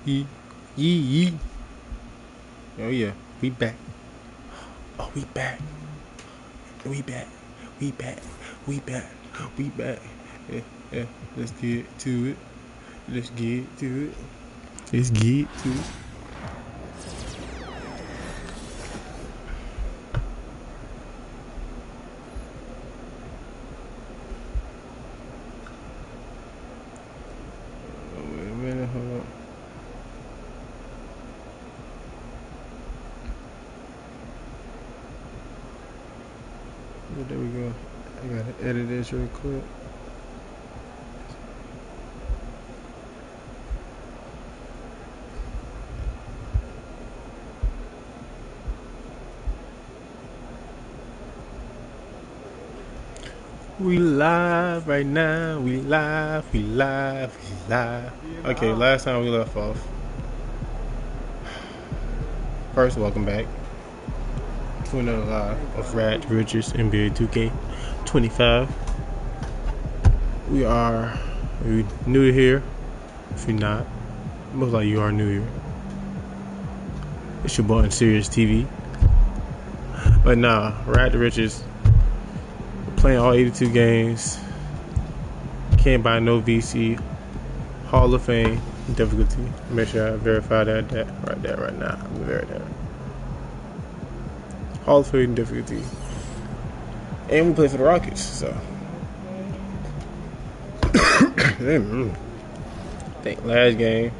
Yee, yee, yee. Oh yeah, we back. Oh, we back. We back. We back. We back. We back. Yeah, yeah. Let's get to it. Let's get to it. Let's get to it. Oh, wait a minute. Hold on. Oh, there we go. I gotta edit this real quick. We live right now. We live. We live. We live. Okay, last time we left off. First, welcome back to another live of Rad Richards NBA 2K25. We are new to here. If you're not, most likely you are new here. It's your boy Unserioustv. But nah, Rad Richards playing all 82 games. Can't buy no VC. Hall of Fame difficulty. Make sure I verify that right there, right now. I'm verify that. Hall of Fame difficulty. And we play for the Rockets, so. I think last game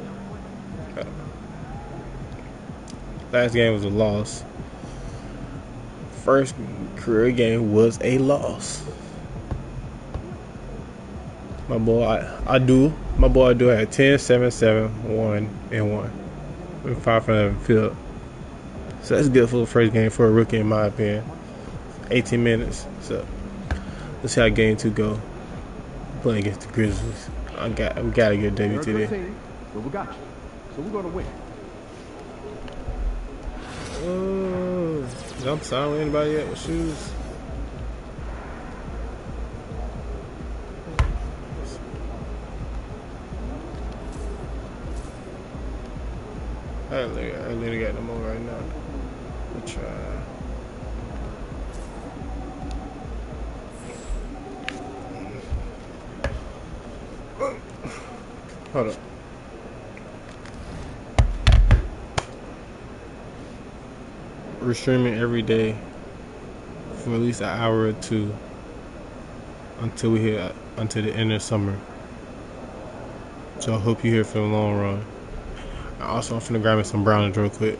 was a loss. First career game was a loss. My boy Adu had 10, 7, 7, 1, and 1. And 5 from the field. So that's good for the first game for a rookie, in my opinion. 18 minutes. So let's see how game 2 go. Playing against the Grizzlies. We gotta get a W today. But we got you. So we're gonna win. Oh, jump sign with anybody yet with shoes? I literally got no more right now. We'll try. Hold up. We're streaming every day for at least an hour or two until the end of summer. So I hope you're here for the long run. I'm finna grab me some brownies real quick.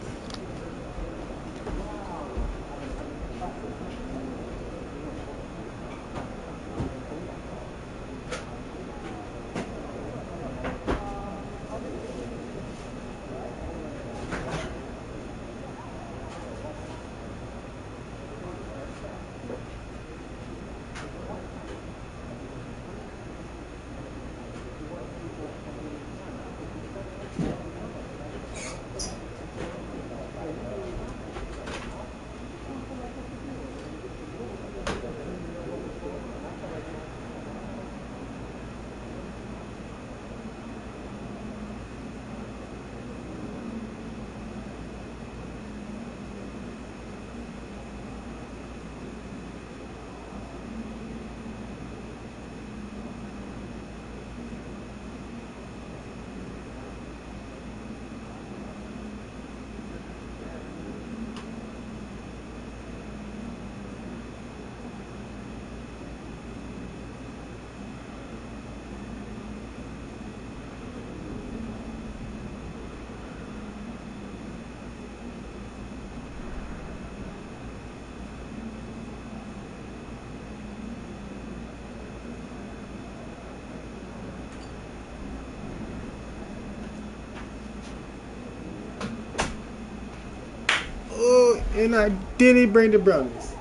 Oh, and I didn't bring the brownies.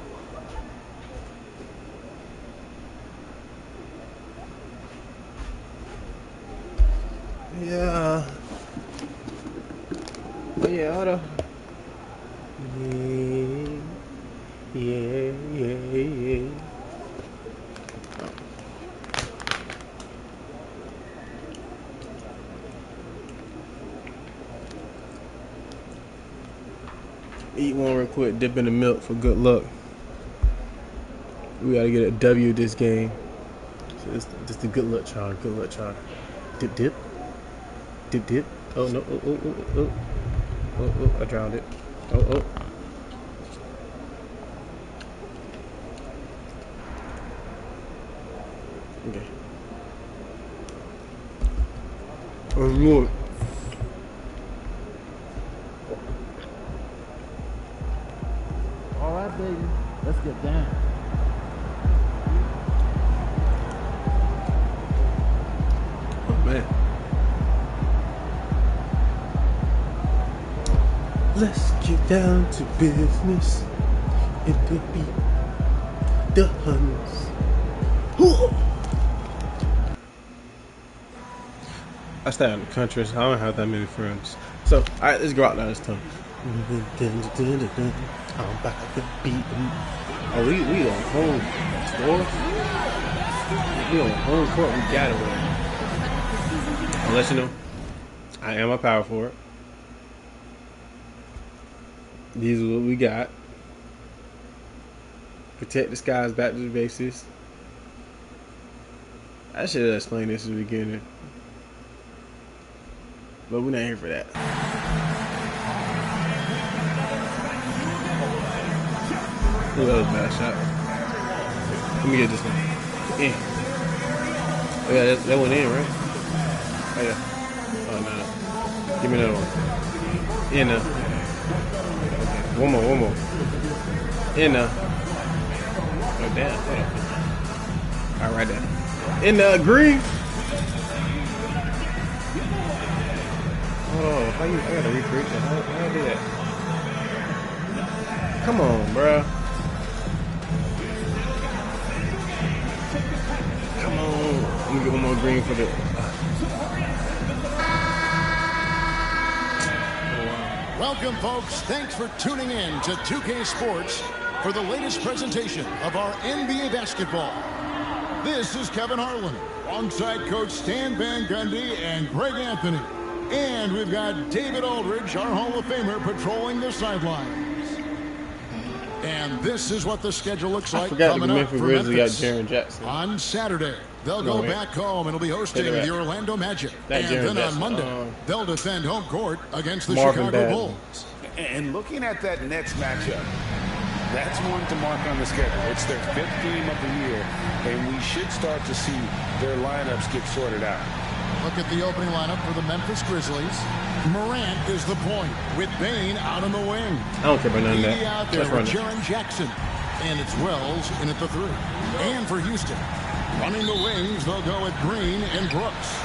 Yeah. But yeah, hold on. Yeah. Eat one real quick, dip in the milk for good luck. We gotta get a W this game. So this the good luck charm. Good luck charm. Dip, dip. Dip, dip. Oh no. Oh, I drowned it. Oh. Okay. Oh Lord. All right, baby. Let's get down. Oh man. Let's get down to business. It could be the Huns. I stay out in the country, so I don't have that many friends. So, alright, let's go out now this time. I'm about to beat them. Oh, we on home court. We on home court. We got it. I'll let you know. I am a power forward. These are what we got. Protect the skies back to the bases. I should have explained this at the beginning. But we're not here for that. Ooh, that was a bad shot. Let me get this one. In. Oh yeah, that went in, right? Oh yeah. Oh no. Give me another one. In now. One more. In now. Oh damn, hold on. Alright, right there. In the green. Hold on, I gotta recreate that. How do I do that? Come on, bruh. Come on. Let me get one more green for the. Welcome, folks. Thanks for tuning in to 2K Sports for the latest presentation of our NBA basketball. This is Kevin Harlan, alongside Coach Stan Van Gundy and Greg Anthony. And we've got David Aldridge, our Hall of Famer, patrolling the sidelines. And this is what the schedule looks like coming up for Memphis. Got Jackson. On Saturday, they'll go back home and will be hosting the Orlando Magic. And then on Monday, they'll defend home court against the Chicago Bulls. And looking at that Nets matchup, that's one to mark on the schedule. It's their 5th game of the year, and we should start to see their lineups get sorted out. Look at the opening lineup for the Memphis Grizzlies. Morant is the point, with Bane out on the wing. I don't care about none of that. out there with Jaren Jackson. And it's Wells in at the 3. And for Houston, running the wings, they'll go with Green and Brooks.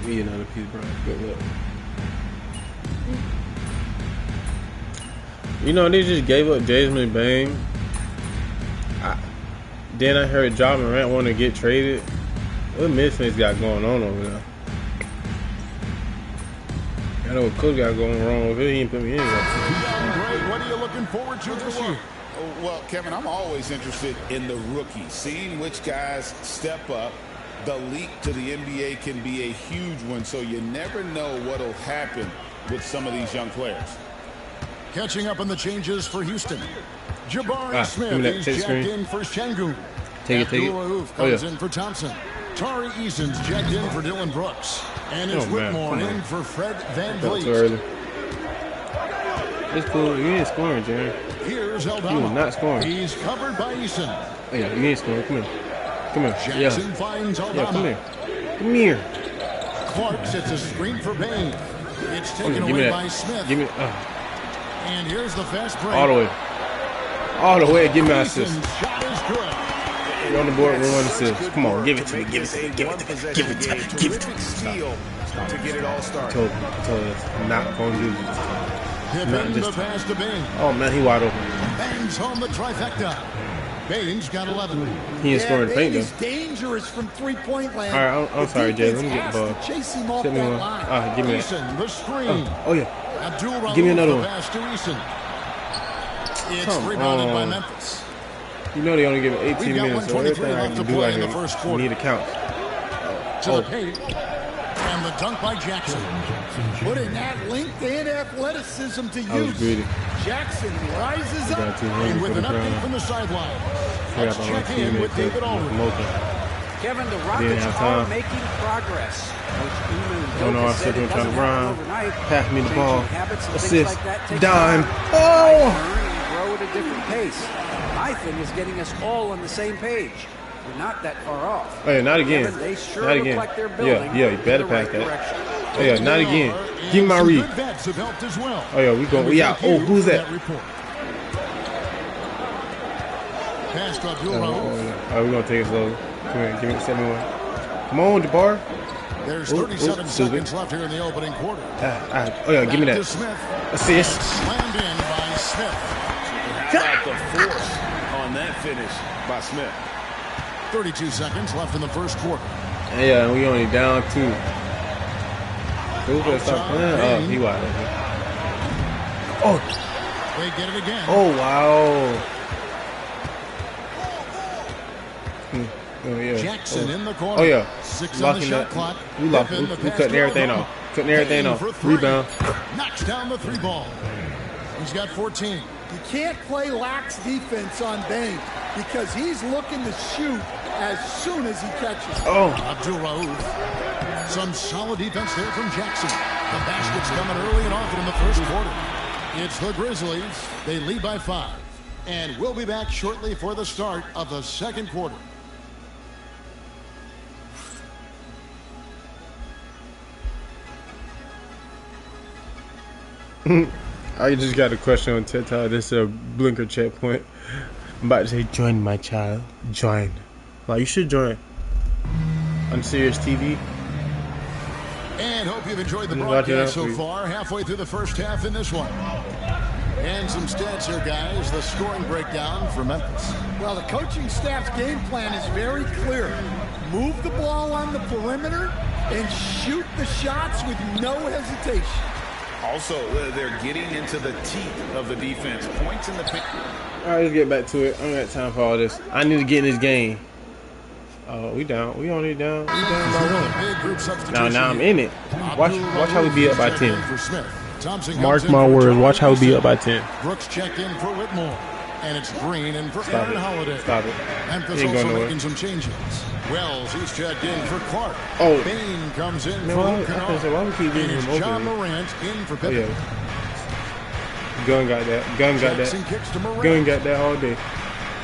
Me another piece, bro. Good luck. You know, they just gave up Jason Bane. Then I heard Ja Morant want to get traded. What Memphis got going on over there? I know what Coach got going wrong with it. He didn't put me in. What are you looking forward to this year? Well, Kevin, I'm always interested in the rookies, seeing which guys step up. The leap to the NBA can be a huge one, so you never know what will happen with some of these young players. Catching up on the changes for Houston. Jabari Smith is checked in for Şengün. Take it. Comes in for Thompson. Tari Eason's checked in for Dylan Brooks. And it's Whitmore in for Fred VanVleet. It's cool. You ain't scoring, Jaron. Here's Eldama. You are not scoring. He's covered by Eason. Oh, yeah, you ain't scoring. Come here. Jackson finds Eldama. Come here. Clark sets a screen for Bane. It's taken away by Smith. Give me. And here's the fast break. All the way. Give me my assist. Shot is good. We're on the board. We're on the assist. Come on, give it to me. Give it to me. Steal to get it all started. I told us I'm not going to do this. Pippen the pass to Bane. Oh man, he wide open. Bangs home the trifecta. Bane's got 11. He ain't scoring paint though. He's dangerous from three-point land. All right, I'm sorry, Jay. Let me get the ball. Chase him off Give me that one. line. Give me that. Eason, the screen. Oh yeah. Abdul Give me another one. Pass to Eason. It's rebounded by Memphis. You know they only give it 18 We've got minutes, so 1:23 everything I left can to do play out in the here first quarter. need to count. To the paint. And the dunk by Jackson. Putting that length and athleticism to I was use. greedy. Jackson rises up. Got too And hungry with for an the update crown. from the sideline, I let's got my check in with David Aldridge. Kevin, the Didn't Rockets have are time. making progress. Coach Eamon Oh no, I Doka said said I'm it trying to doesn't happen run. overnight. Pass me the Changing ball. habits and things Assist. like that take Dime. time. Oh! Learn and grow at a different pace. My thing is getting us all on the same page. We're not that far off. Oh yeah, not again. Kevin, they sure Not look again. like they're building Yeah, you better in the pass right that. direction. Oh yeah, not again. Give me my Some read. good vets have helped as well. Oh yeah, we go. And We out. thank Oh, you who's for that? report. Pass to Abdul-Rauf. Oh, we're gonna take it slow. Come here, give me the 7-1. Come on, Jabbar. There's Ooh, 37 ooh, seconds left here in the opening quarter. Oh yeah, give me Back that to Smith. assist. Slammed in by Smith. How about the force on that finish by Smith? 32 seconds left in the first quarter. Yeah, we only down 2. Who better stop playing? Oh, he wide open. Oh, They get it again. oh wow. Oh yeah. Jackson in the corner. Oh yeah. 6 on the Locking shot that. clock. We locked. Pippen, We the pass cutting to everything Obama. off. Cutting everything Payne off. for three. Rebound. Knocks down the 3 ball. He's got 14. You can't play lax defense on Bane because he's looking to shoot as soon as he catches. Oh. Abdul-Rauf. Some solid defense there from Jackson. The basket's coming early and often in the first quarter. It's the Grizzlies. They lead by 5. And we'll be back shortly for the start of the second quarter. I just got a question on TikTok. This is a blinker checkpoint. I'm about to say, join my child. Join. Like, you should join. Unserioustv. And hope you've enjoyed the Watch it broadcast out, so please. far. Halfway through the first half in this one. And some stats here, guys. The scoring breakdown for Memphis. Well, the coaching staff's game plan is very clear. Move the ball on the perimeter and shoot the shots with no hesitation. Also, they're getting into the teeth of the defense. Points in the paint. All right, let's get back to it. I don't got time for all this. I need to get in this game. Oh, we down. We only down. We down by 1. Big group substitution. Now I'm in it. Watch how we be up by 10. For Smith. Thompson Mark comes in my for words. Jordan Watch how we be up by Anderson. 10. Brooks checked in for Whitmore. And it's Green in for Stop Aaron it. Holiday. Stop it. Memphis He ain't going also nowhere. making some changes. Wells, he's checked in for Clark. Oh. Bain comes in Man, for why- Luke I was gonna say, why we keep And leaving it's him John open? Morant in for Oh Pippen. yeah. Gun got that. Gun got Jackson that. kicks to Morant. Gun got that all day.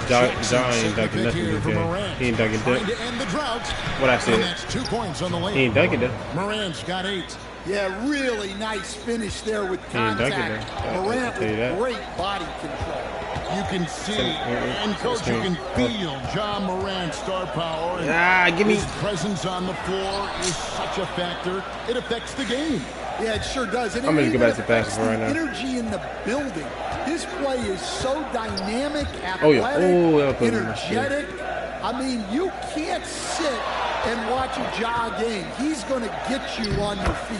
John Jackson ain't set the dunking pick nothing here this for game. Morant. He ain't dunking Trying that. to end the drought. What I And said. that's 2 points on the lane. He ain't dunking that. Morant's got 8. Yeah, really nice finish there with He ain't dunking contact. that. I'll Morant tell you with that. great body control. You can see, and coach, you can feel John Morant's star power. And Ah, give me. his presence on the floor is such a factor. It affects the game. Yeah, it sure does. And I'm gonna it go even back to affects passing right the now. energy in the building. His play is so dynamic, Oh, yeah. athletic, Oh, that'll put him in my shit. energetic. I mean, you can't sit and watch a Ja game. He's going to get you on your feet.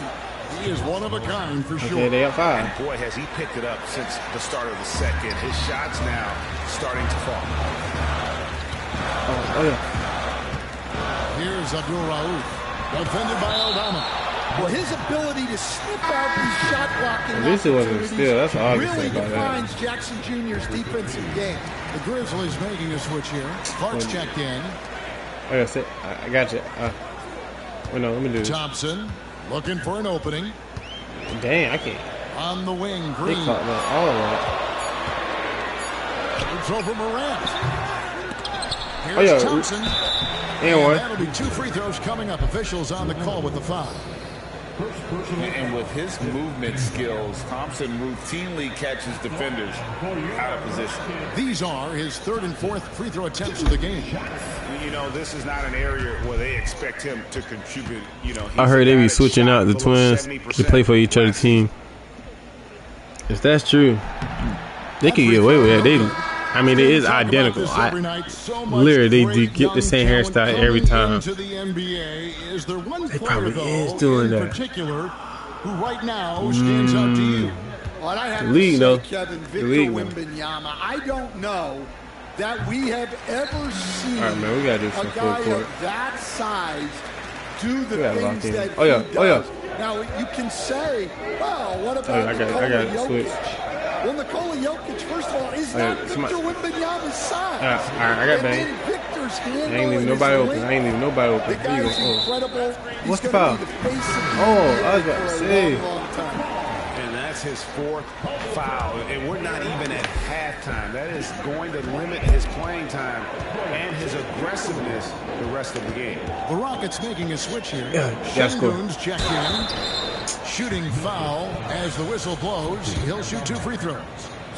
He is one of a kind for sure. Okay, they up 5. And boy, has he picked it up since the start of the second. His shots now starting to fall. Oh yeah. Here's Abdul-Rauf, defended by Aldama. Well, his ability to sniff out these shot blocking At least it wasn't opportunities still. That's all I can really say about that. defines Jackson Jr.'s defensive game. The Grizzlies making a switch here. Clark's checked in. Oh yeah, sit. I got you. Wait, no, let me do this. Thompson looking for an opening. Dang, I can't. On the wing, They Green. caught that all of that. It's over Morant. Here's Oh, yeah. Thompson. And one. That'll be 2 free throws coming up. Officials on the call with the foul. And with his movement skills, Thompson routinely catches defenders out of position. These are his 3rd and 4th free throw attempts of the game. You know, this is not an area where they expect him to contribute. You know, I heard they be switching out the twins to play for each other team. If that's true, they could get away with it. I mean, it is identical. Literally, they get the same hairstyle every time. They probably is doing that. in particular, who right now stands out to you. Well, I have The league, to though. say, Kevin, The Victor league, though. Wembanyama, I don't know that we have ever seen All right, man, we gotta do some a full guy court. of that size do the things that he does. Oh, yeah. Now, you can say, well, what about I got it. Switch. Well, Nikola Jokic, first of all, is not Victor Wembanyama's size. I got bang. And Victor's handle I ain't leaving nobody open. I ain't leaving nobody open. The guy is incredible. What's the foul? I was about to say. And that's his fourth foul. And we're not even at halftime. That is going to limit his playing time and his aggressiveness the rest of the game. The Rockets making a switch here. Shengun's checked in. Shooting foul as the whistle blows. He'll shoot 2 free throws.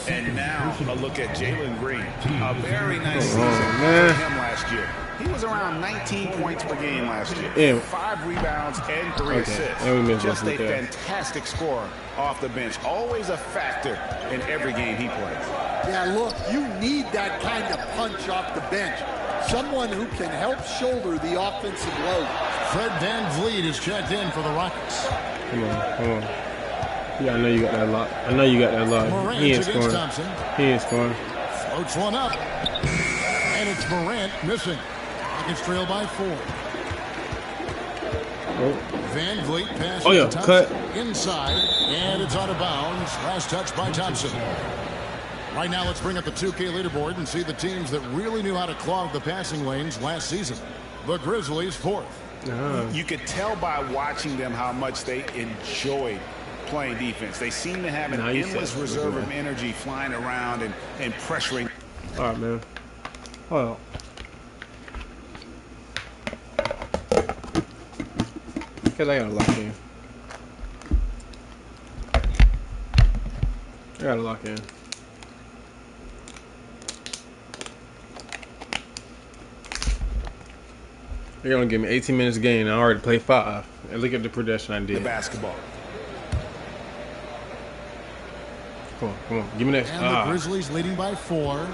And now a look at Jalen Green. A very nice season for him last year. He was around 19 points per game last year. 5 rebounds and 3 assists. Just a fantastic scorer off the bench. Always a factor in every game he plays. Yeah, look, you need that kind of punch off the bench. Someone who can help shoulder the offensive load. Fred VanVleet is checked in for the Rockets. Come on. Yeah, I know you got that lock. He ain't scoring. Thompson. He ain't scoring. Floats one up. And it's Morant missing. Rockets trail by 4. VanVleet passes to Thompson. Cut. Inside. And it's out of bounds. Last touch by Thompson. Right now, let's bring up the 2K leaderboard and see the teams that really knew how to clog the passing lanes last season. The Grizzlies 4th. You could tell by watching them how much they enjoyed playing defense. They seem to have an endless reserve of energy flying around and pressuring. All right, man. Well, because I got to lock in. I got to lock in. They're going to give me 18 minutes a game, and I already played 5. And look at the production I did. The basketball. Come on. Give me that. And the Grizzlies leading by 4.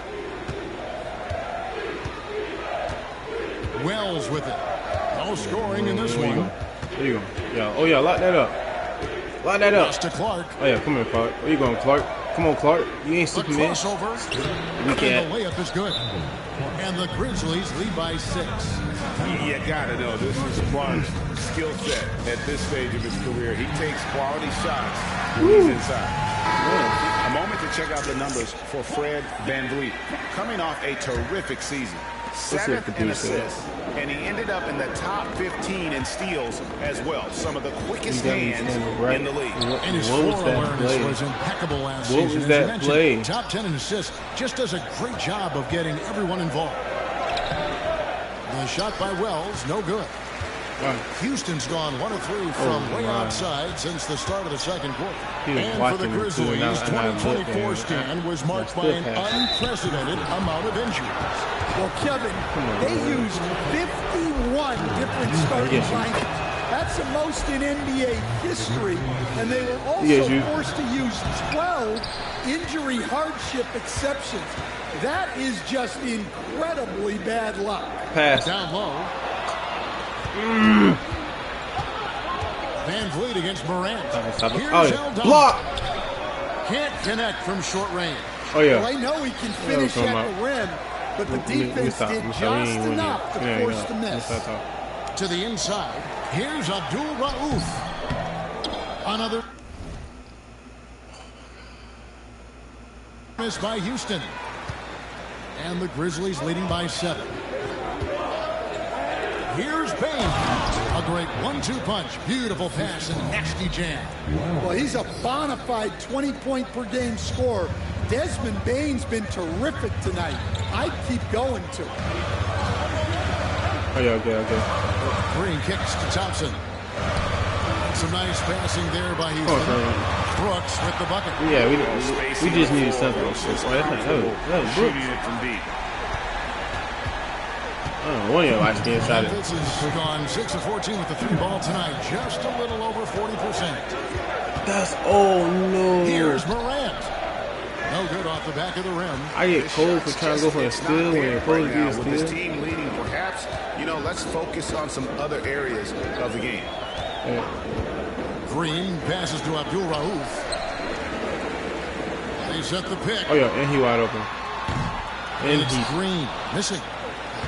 Wells with it. No scoring in this one. There you go. Yeah. Oh, yeah. Lock that up. Lock that up. To Clark. Oh, yeah. Come here, Clark. Where you going, Clark? Come on, Clark. You ain't The Superman. crossover. We can't. And the layup is good. And the Grizzlies lead by 6. You gotta know, this is Clark's skill set at this stage of his career. He takes quality shots when he's inside. A moment to check out the numbers for Fred VanVleet. Coming off a terrific season. 7th in assists, and he ended up in the top 15 in steals as well. Some of the quickest hands in the league. And his floor awareness was impeccable last season. What was that play? Top 10 in assists. Just does a great job of getting everyone involved. The shot by Wells, no good. Houston's gone 1 of 3 from way outside since the start of the second quarter. And for the Grizzlies, 2024 stand was marked by an unprecedented amount of injuries. Well, Kevin, they used 51 different starting lineups. That's the most in NBA history. And they were also forced to use 12 injury hardship exceptions. That is just incredibly bad luck. Pass. Down low. VanVleet against Morant. Block. Can't connect from short range. Oh, yeah. Well, I know he can finish at the rim, but the defense did just enough to force the miss. To the inside. Here's Abdul Rauf. Another miss by Houston. And the Grizzlies leading by 7. Here's Bain. A great 1-2 punch. Beautiful pass and nasty jam. Well, he's a bona fide 20-point-per-game scorer. Desmond Bain's been terrific tonight. I'd keep going to it. Oh, yeah, okay. Green kicks to Thompson. Some nice passing there by Houston. Brooks with the bucket. Yeah, we just needed something. That was Brooks. I don't know, one of your lights being shot at. This has gone 6 of 14 with the 3 ball tonight. Just a little over 40%. That's, oh no. Here's Morant. No good off the back of the rim. I get cold for trying to go for a steal when you're supposed to be a steal. With this team leading, perhaps, let's focus on some other areas of the game. Green passes to Abdul Rauf. They set the pick. Oh, yeah, and he wide open. And it's Green missing.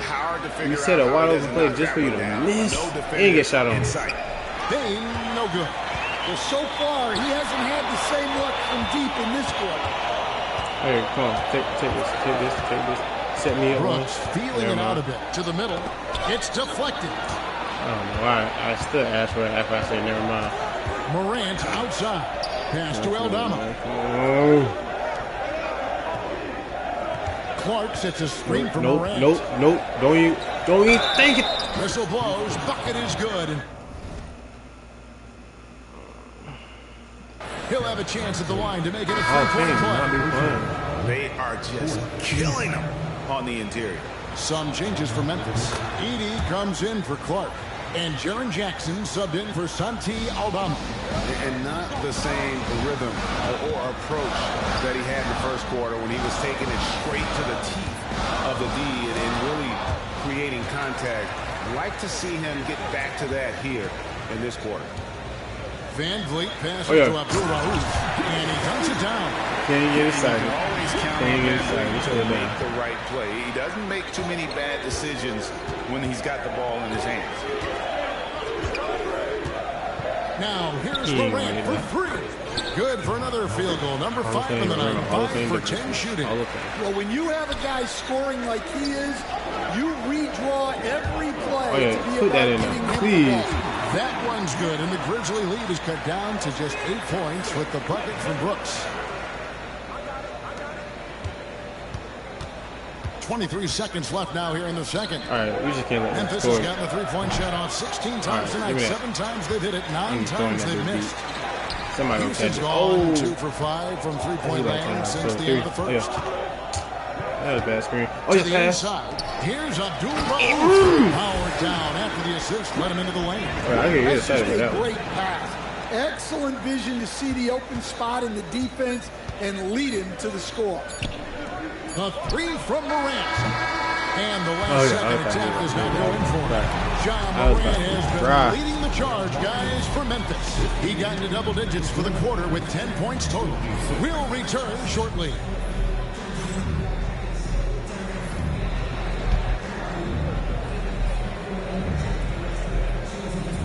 How hard to figure out. You said a wide how he open play doesn't just for you to knock that one miss down. No and get shot on. Bain, no good. Well, so far, he hasn't had the same luck from deep in this quarter. Hey, come on, take this. Set me up. Brooks feeling it out a bit to the middle. It's deflected. I don't know why. I still asked for it after I said never mind. Morant outside. Pass to Aldama. Clark sets a screen for Morant. Nope. Don't you think it. Whistle blows. Bucket is good. He'll have a chance at the line to make it a three-point play. They are just killing him on the interior. Some changes for Memphis. Edey comes in for Clark. And Jaren Jackson subbed in for Santi Aldama. And not the same rhythm or approach that he had in the first quarter when he was taking it straight to the teeth of the D and really creating contact. I'd like to see him get back to that here in this quarter. Van Vliet passes to Abdul Rauf, and he hunts it down. Can you get excited? You can always count on Van Vliet to make the right play. He doesn't make too many bad decisions when he's got the ball in his hands. Now, here's Morant for three. Good for another field goal. Number 5 in the night. 5 for 10 shooting. Well, when you have a guy scoring like he is, you redraw every play to be put that in getting there, him please. the ball. That one's good, and the Grizzly lead is cut down to just 8 points with the bucket from Brooks. 23 seconds left now here in the second. All right, we just can't let Memphis has gotten the three-point shot off 16 times tonight. 7 times they've hit it, 9 times they've missed. Somebody gonna catch Houston's it. gone 2 for 5 from three-point land since the end of the first. That was a bad screen. Oh, To yeah, the pass. inside. Here's Abdul Rauf. Powered down after the assist. Let him into the lane. Right, I get That's excited just with a that one. great pass. Excellent vision to see the open spot in the defense and lead him to the score. The three from Morant. And the last second attempt is not going for him. John Morant has been leading the charge, guys, for Memphis. He got into double digits for the quarter with 10 points total. We'll return shortly.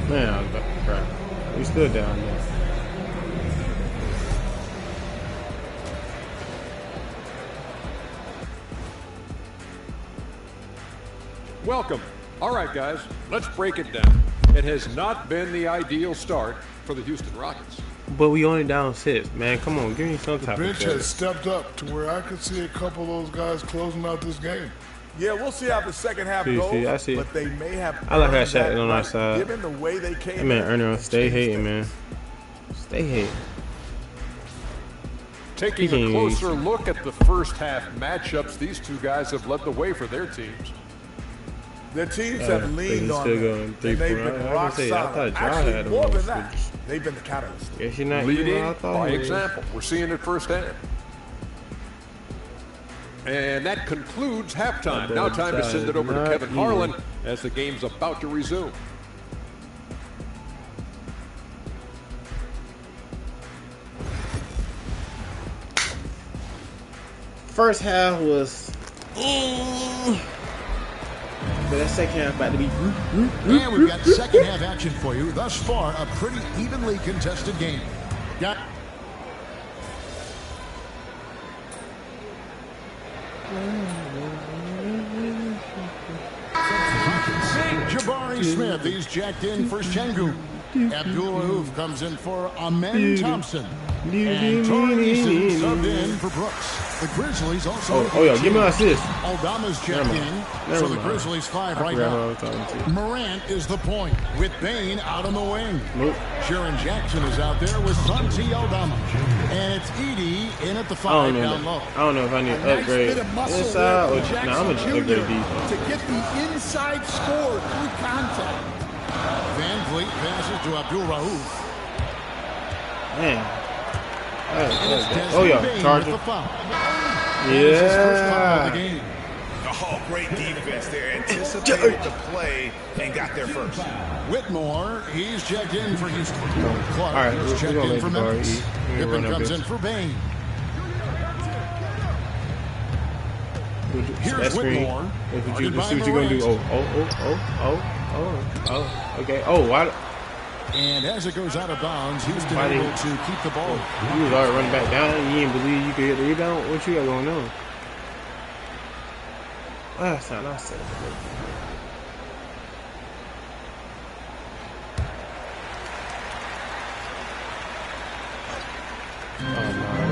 Man, I was about to cry. We stood down there. Welcome. All right, guys, let's break it down. It has not been the ideal start for the Houston Rockets. But we only down 6, man. Come on, give me some type of bench credit. has stepped up to where I could see a couple of those guys closing out this game. Yeah, we'll see how the second half goes. I see. But they may have. I like that shot shot on our side. Given the way they came. That man, Erner, stay hating, man. Stay hating. Taking a closer look at the first half matchups, these two guys have led the way for their teams. Their teams have leaned on them. And they've been rock solid. Actually, more than that, they've been the catalyst. Yes, you're not leading by example. We're seeing it firsthand. And that concludes halftime. Now time to send it over to Kevin Harlan as the game's about to resume. First half was, but that second half about to be. And we've got second half action for you. Thus far, a pretty evenly contested game. Got. Jabari Smith, he's jacked in for Şengün. Abdul Rauf comes in for Amen Thompson. And Torrey Eason subbed in for Brooks. The Grizzlies also. Give me an assist. Aldama's checked in. So the Grizzlies 5 right now. Morant is the point with Bain out on the wing. Jaren Jackson is out there with Santi Aldama. And it's Edey in at the 5 down low. I don't know if I need to upgrade inside or I'm going to upgrade defense. To get the inside score through contact. Van Vliet passes to Abdul Rauf. Man. Charger. Yeah. Oh, great defense there. Anticipated the play and got there first. Whitmore, he's checked in for Houston. Clark right, is checked in for Memphis. Pippen comes in for Bain. Here's Whitmore. That's what you gonna do. Okay. Oh, why? And as it goes out of bounds, Houston able to keep the ball. You was already running back down. You didn't believe you could get the rebound. What you got going on? That's not nice.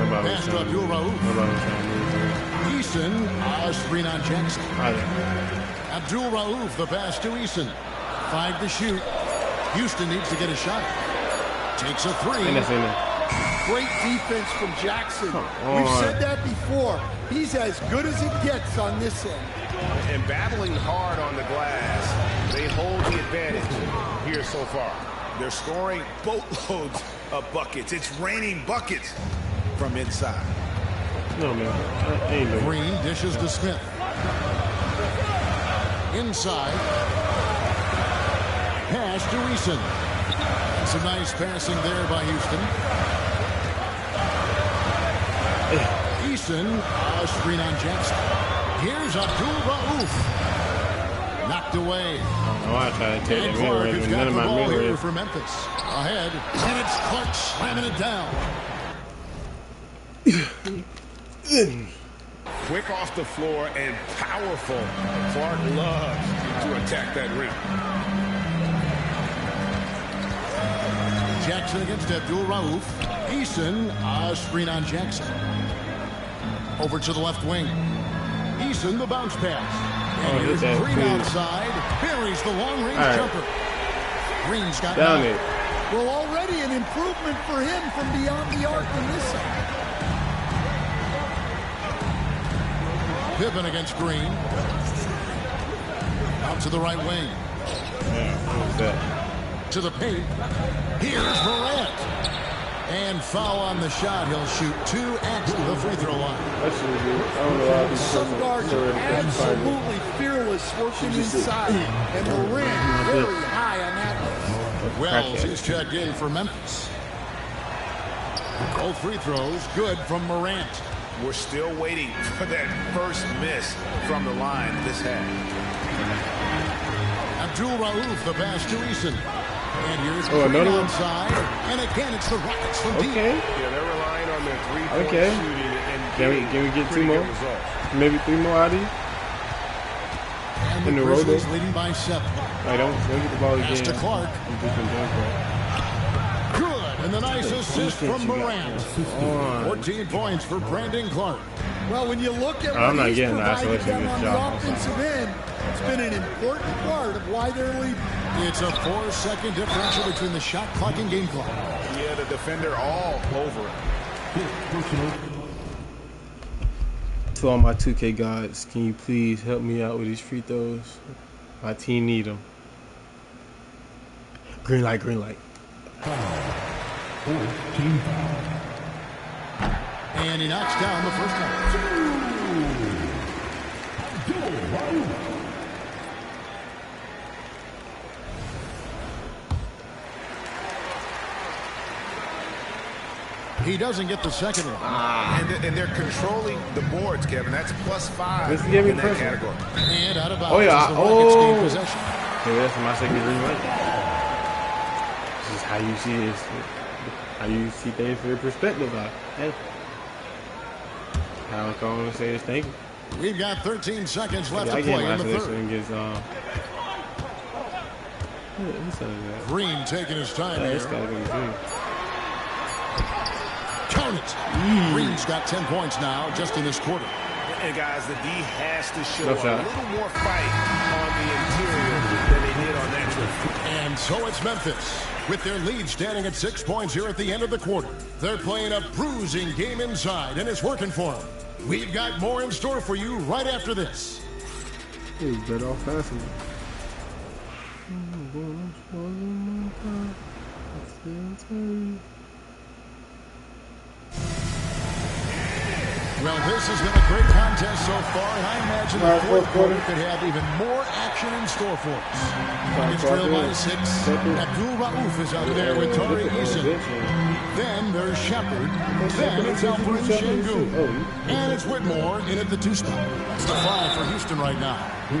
Pass to Abdul Rauf. Eason, screen on Jackson. Abdul Rauf, the pass to Eason. 5 to shoot. Houston needs to get a shot. Takes a 3. Great defense from Jackson. We've said that before. He's as good as it gets on this end. And battling hard on the glass, they hold the advantage here so far. They're scoring boatloads of buckets. It's raining buckets from inside. No, man. Green dishes to Smith. Inside. Pass to Eason. Some nice passing there by Houston. Eason, screen on Jackson. Here's Abdul Rauf. Knocked away. I tried to take and Clark has got the ball here for Memphis. Ahead, and it's Clark slamming it down. Quick off the floor and powerful. Clark loves to attack that rim. Jackson against Abdul Rauf. Eason, screen on Jackson. Over to the left wing. Eason, the bounce pass. And here's Green outside. Buries the long-range jumper. Green's got down it. Well, already an improvement for him from beyond the arc on this side. Pippen against Green. Out to the right wing. To the paint. Here's Morant. And foul on the shot. He'll shoot 2 at the free throw line. Some guards are absolutely fearless working inside. And the rim very high on that one. Wells is checked in for Memphis. Both free throws good from Morant. We're still waiting for that first miss from the line this half. Abdul Rauf, the pass to Eason. And here's another one side. And again, it's the Rockets from deep. Yeah, they're relying on their three-point shooting. And can we get 2 more? Maybe 3 more out of you? And the Grizzlies leading by 7. Don't get the ball again. Pass to Clark. Good. And the nice assist from Morant. 14 points for Brandon Clark. Well, when you look at what he's provided them on the offensive end, it's been an important part of why they're leading. It's a 4-second differential between the shot clock and game clock. Yeah, the defender all over it. To all my 2K gods, can you please help me out with these free throws? My team need them. Green light, green light. And he knocks down the first one. He doesn't get the second one. And they're controlling the boards, Kevin. That's +5 in that category. And out of bounds. Oh, yeah. The Rockets gain possession. Okay, that's my second green light. This is how you see this. How you see things from your perspective. Hey. How I'm going to say this, thank you. We've got 13 seconds left to play in the third. Green taking his time here. Count it. Green's got 10 points now just in this quarter. And guys, the D has to show a little more fight on the interior than they did on that trip. And so it's Memphis with their lead standing at 6 points here at the end of the quarter. They're playing a bruising game inside, and it's working for them. We've got more in store for you right after this. He's better off passing. Well, this has been a great contest so far, and I imagine the fourth quarter could have even more action in store for us. It's trailed by 6. Abdul Rauf is out there with Tari Eason. Then there's Shepard. Then it's Alfred Şengün. And it's Whitmore in at the 2 spot. That's the 5 for Houston right now. I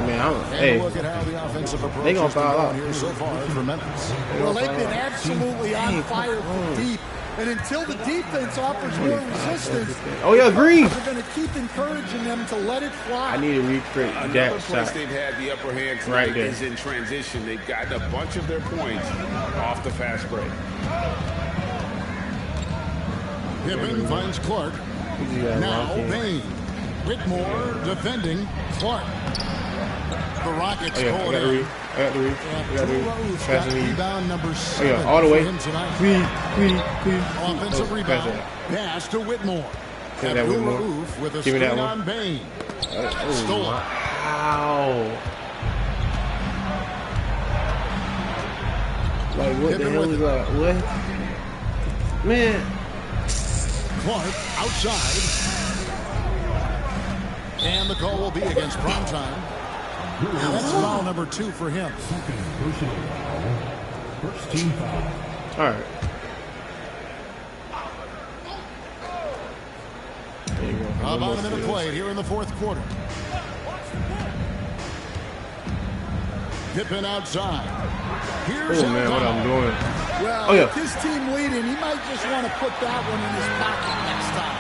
mean, hey, look at how the offensive approach they gonna foul out here so far for Memphis. Well, they've been absolutely on fire from deep. And until the defense offers more resistance, oh yeah, Green. We're going to keep encouraging them to let it fly. I need to recreate that shot. They've had the upper hand tonight right there. Is in transition. They've gotten a bunch of their points off the fast break. Pippen finds Clark. Now Bain. Whitmore defending Clark. The Rockets pull it in. Rebound number 7 all the way. Offensive rebound. Pass to Whitmore. Abdul Rauf with a screen on Bain. Stolen. Wow. Like, what the hell is that? What? Man. Clark outside. And the call will be against Primetime. That's foul number 2 for him. First team foul. All right. There you go. About a minute played here in the fourth quarter. Pippen outside. Here's oh man, what I'm doing. Well, with his team leading, he might just want to put that one in his pocket next time.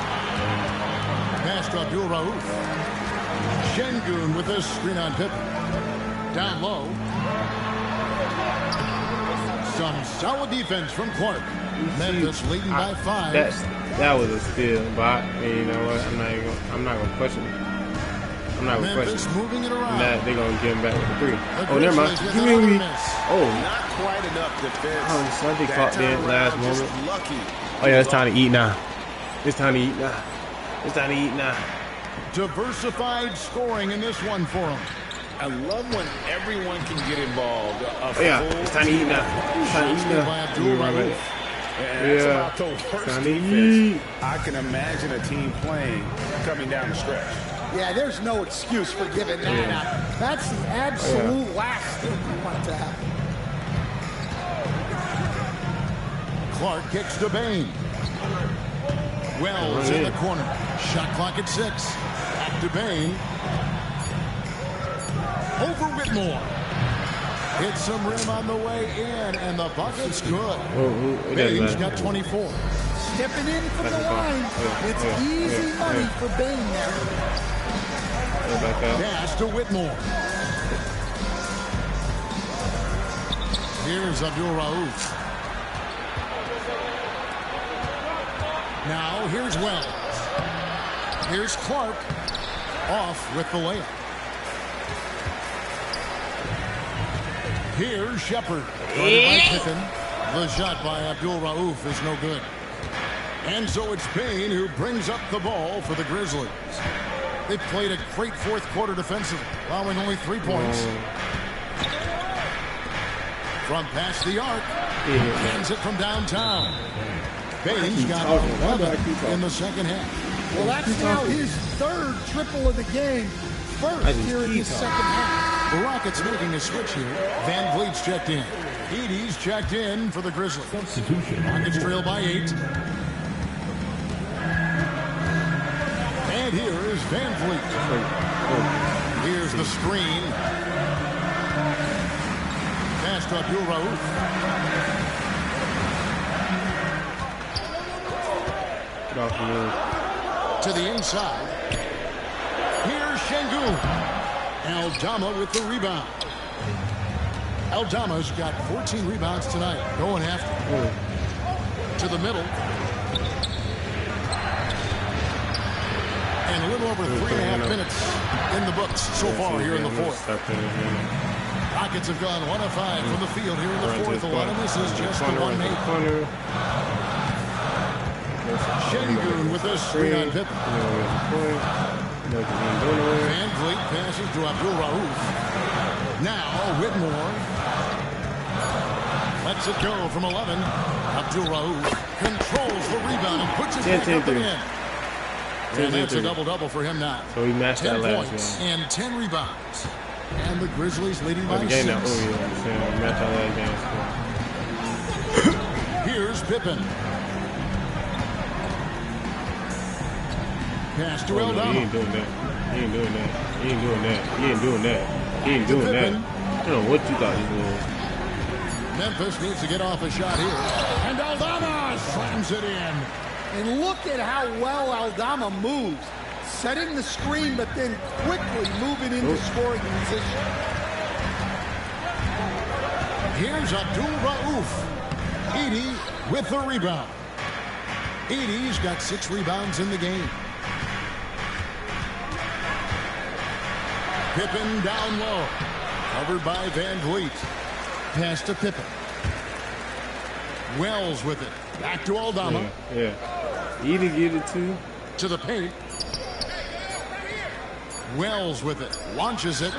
Pass to Abdul Rauf. Şengün with this screen on Pippen. Down low. Some solid defense from Clark. Memphis leading by 5. That was a steal, but you know what? I'm not gonna question it. I'm not gonna question it. Moving it around. They're gonna get him back with a 3. Oh, never mind. Give me. Oh, not quite enough defense. Oh, something caught there last moment. Lucky. Oh yeah, it's time to eat now. It's time to eat now. It's time to eat now. Diversified scoring in this one for him. I love when everyone can get involved. Oh yeah, it's time to eat now. It's time to eat now. That's about the worst defense I can imagine a team playing coming down the stretch. Yeah, there's no excuse for giving that up. That's the absolute last thing you want to happen. Clark kicks to Bain. Wells in the corner. Shot clock at 6. Back to Bain. Over Whitmore. Hits some rim on the way in, and the bucket's good. Bain's got 24. Stepping in from the line. It's easy money for Bain there. Pass to Whitmore. Here's Abdul Rauf. Now here's Wells. Here's Clark. Off with the layup. Here's Shepard. By Pippen. The shot by Abdul Rauf is no good. And so it's Bain who brings up the ball for the Grizzlies. They played a great fourth quarter defensively, allowing only 3 points. From past the arc, hands it from downtown. Bain's got 11 in the second half. Well, that's now his 3rd triple of the game. First here in the second half. The Rockets making a switch here. Van Vliet's checked in. Edey's checked in for the Grizzlies. Substitution. Rockets trail by 8. And here is Van Vliet. Here's the screen. Pass to Abdul Rauf. To the inside. Here's Şengün. Aldama with the rebound. Aldama's got 14 rebounds tonight. Going after. To the middle. And a little over 3.5 minutes in the books so far here in the fourth. Rockets have gone 1 of 5 from the field here in the fourth. A lot of this is just the 1 made. Şengün with this screen on Pippen. Van Vliet passes to Abdul Rauf. Now Whitmore lets it go from 11. Abdul Rauf controls the rebound and puts it back up and in. And that's a double-double for him now. So he matched that last game. And 10 rebounds. And the Grizzlies leading by 6. Matched that last game. Here's Pippen. Pass to Aldama. He ain't doing that. He ain't doing that. He ain't doing that. He ain't doing that. He ain't doing that. I don't know what you thought he was. Memphis needs to get off a shot here. And Aldama slams it in. And look at how well Aldama moves. Setting the screen, but then quickly moving into scoring position. Here's Abdul Rauf. Edey with the rebound. Edey's got 6 rebounds in the game. Pippen down low. Covered by Van Vliet. Pass to Pippen. Wells with it. Back to Aldama. Yeah. Edey get it too. To the paint. Wells with it. Launches it.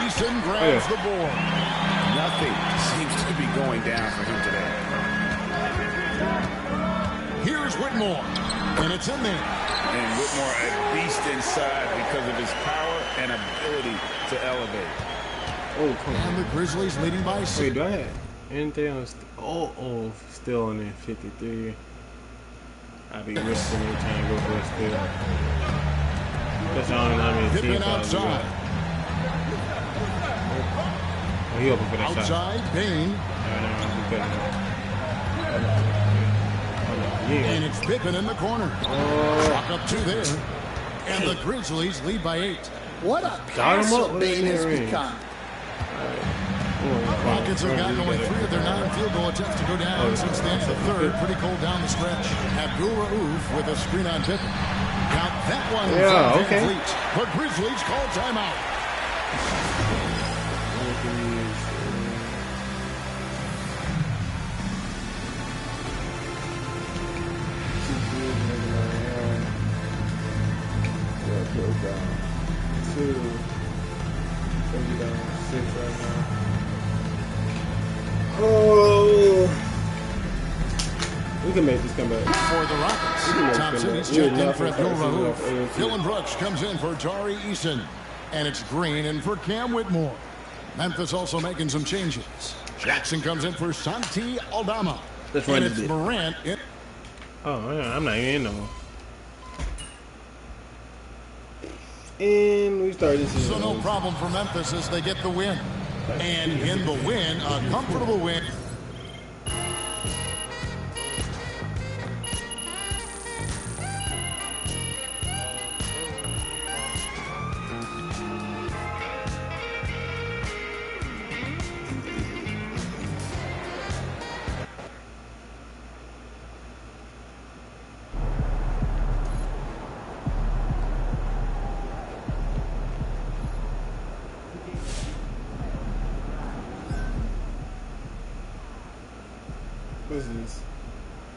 Eason grabs the board. Nothing seems to be going down for him today. Here's Whitmore. And it's in there. And Whitmore a beast inside because of his power and ability to elevate. Oh, come on. And the Grizzlies leading by 6. Wait, do I have anything else? Still on there, 53. I'll be risking every time to go for a steal. That's the only time in the team. Outside. Oh, he open for that outside, shot. Bain. And it's Pippen in the corner. Clock up 2 there. And the Grizzlies lead by 8. What a passer Bain has become. Rockets have gotten only 3 of their 9 field goal attempts to go down since the end of the third. Pretty cold down the stretch. Abdul Rauf with a screen on Pippen. Count that one. Yeah, okay. The Grizzlies call timeout. We can make this comeback. For the Rockets, Thompson is checked in for Abdul Rauf. Dylan Brooks comes in for Tari Eason. And it's Green in for Cam Whitmore. Memphis also making some changes. Jackson comes in for Santi Aldama. And it's Morant in. Oh, yeah, I'm not even in no more. And we start this season. So no problem for Memphis as they get the win. And in the win, a comfortable win.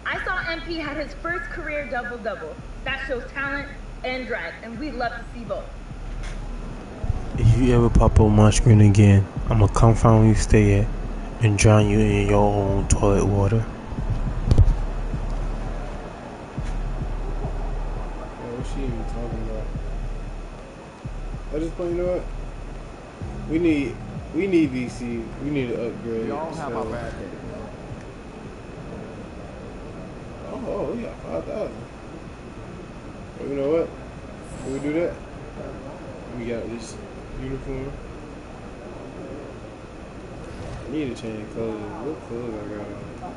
I saw MP had his first career double-double. That shows talent and drive, and we'd love to see both. If you ever pop up my screen again, I'm gonna come find where you stay at and drown you in your own toilet water. What's she even talking about? At this point, you know what? We need VC. We need to upgrade. We all have our bad days. Oh, we got 5,000. Well, you know what? When we do that, we got this uniform. I need to change clothes. What clothes I got on?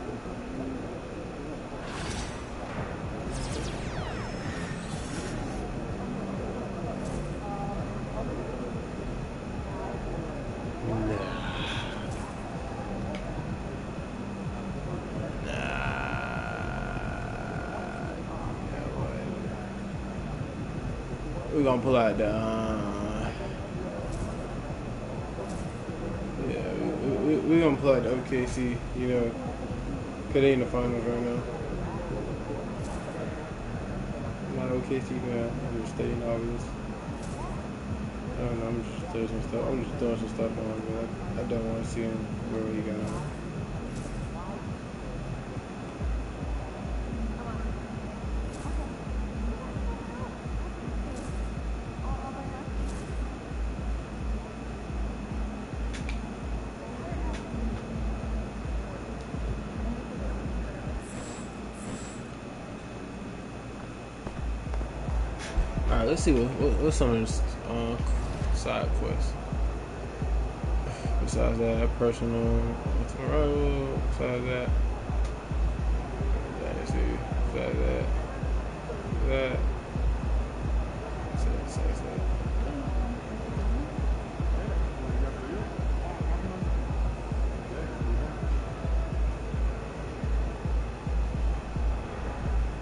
We're gonna pull out the we're gonna pull out the OKC, you know, cause they in the finals right now. Not OKC fan. I'm just stating obvious. I don't know. I'm just throwing some stuff. I'm just throwing some stuff on, but I don't want to see him where he got on. Alright, let's see what's some of this side quests. Besides that, personal, besides that, let's see, besides that, besides that.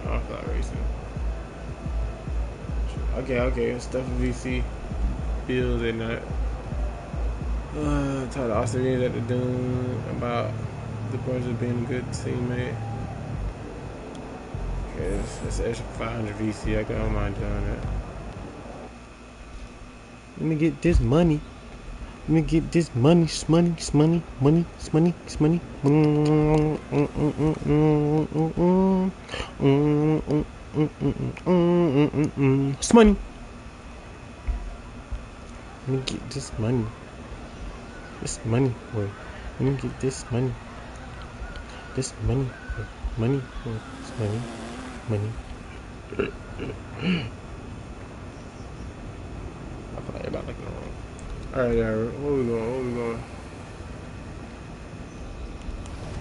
I'm not racing. Okay, stuff VC bills and that. Tell the Australians at the Dune about the Bruins being a good teammate. Okay, that's extra 500 VC. I don't mind doing that. Let me get this money. Let me get this money. Money. Money. Let me get this money. This money, boy. Let me get this money. This money, boy. Money, boy. This money. I feel like everybody like it wrong. Alright, where we going?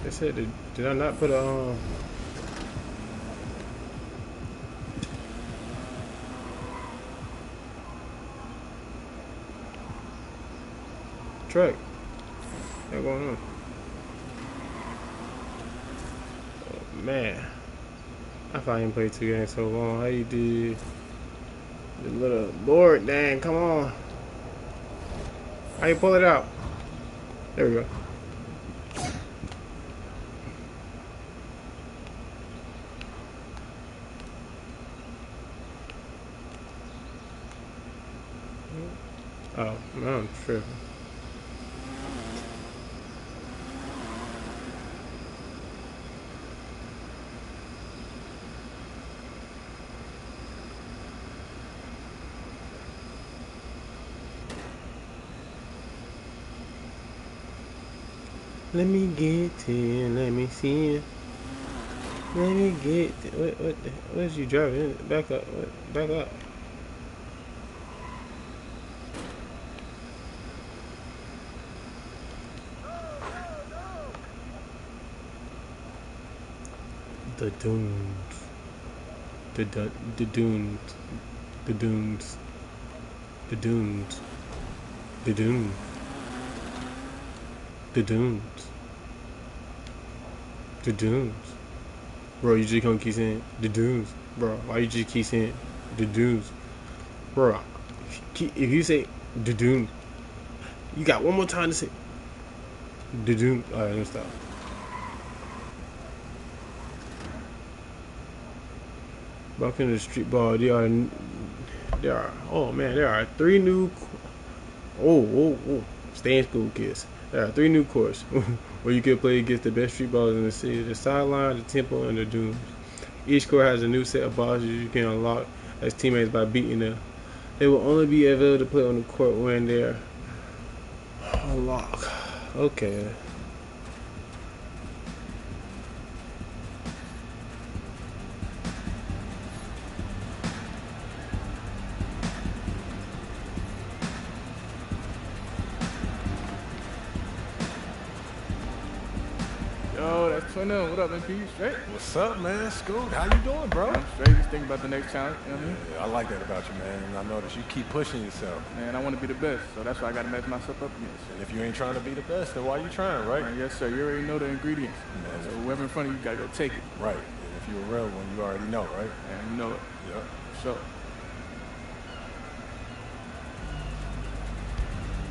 They said, did I not put a, track? What's going on? Oh, man. I finally played 2 games so long. How you did the little board? Dang, come on. How you pull it out? There we go. Oh, man, I'm tripping. Let me get in, let me see it. Let me get where's you driving? Back up, back up. The dunes. The dunes. The dunes. The dunes. The dunes. The dunes. The dunes. The dunes. Bro, you just gonna keep saying the dunes. Bro, why you just keep saying the dunes? Bro, if you say the dune, you got one more time to say the dune. Alright, let's stop. Welcome to the street ball. There are 3 new. Stay in school, kids. There are 3 new courts where you can play against the best street balls in the city: the sideline, the temple, and the dunes. Each court has a new set of balls you can unlock as teammates by beating them. They will only be able to play on the court when they're unlocked. Okay. Yo, that's Twinno. What up, MP? Straight? What's up, man? Scoot, how you doing, bro? I'm straight. Just thinking about the next challenge. You know what I mean? Yeah, I like that about you, man. And I notice you keep pushing yourself. Man, I want to be the best, so that's why I got to match myself up against. And if you ain't trying to be the best, then why you trying, right? Man, yes, sir. You already know the ingredients. Man, so whoever in front of you, got to go take it. Right. And if you're a real one, you already know, right? And you know it. Yep. So.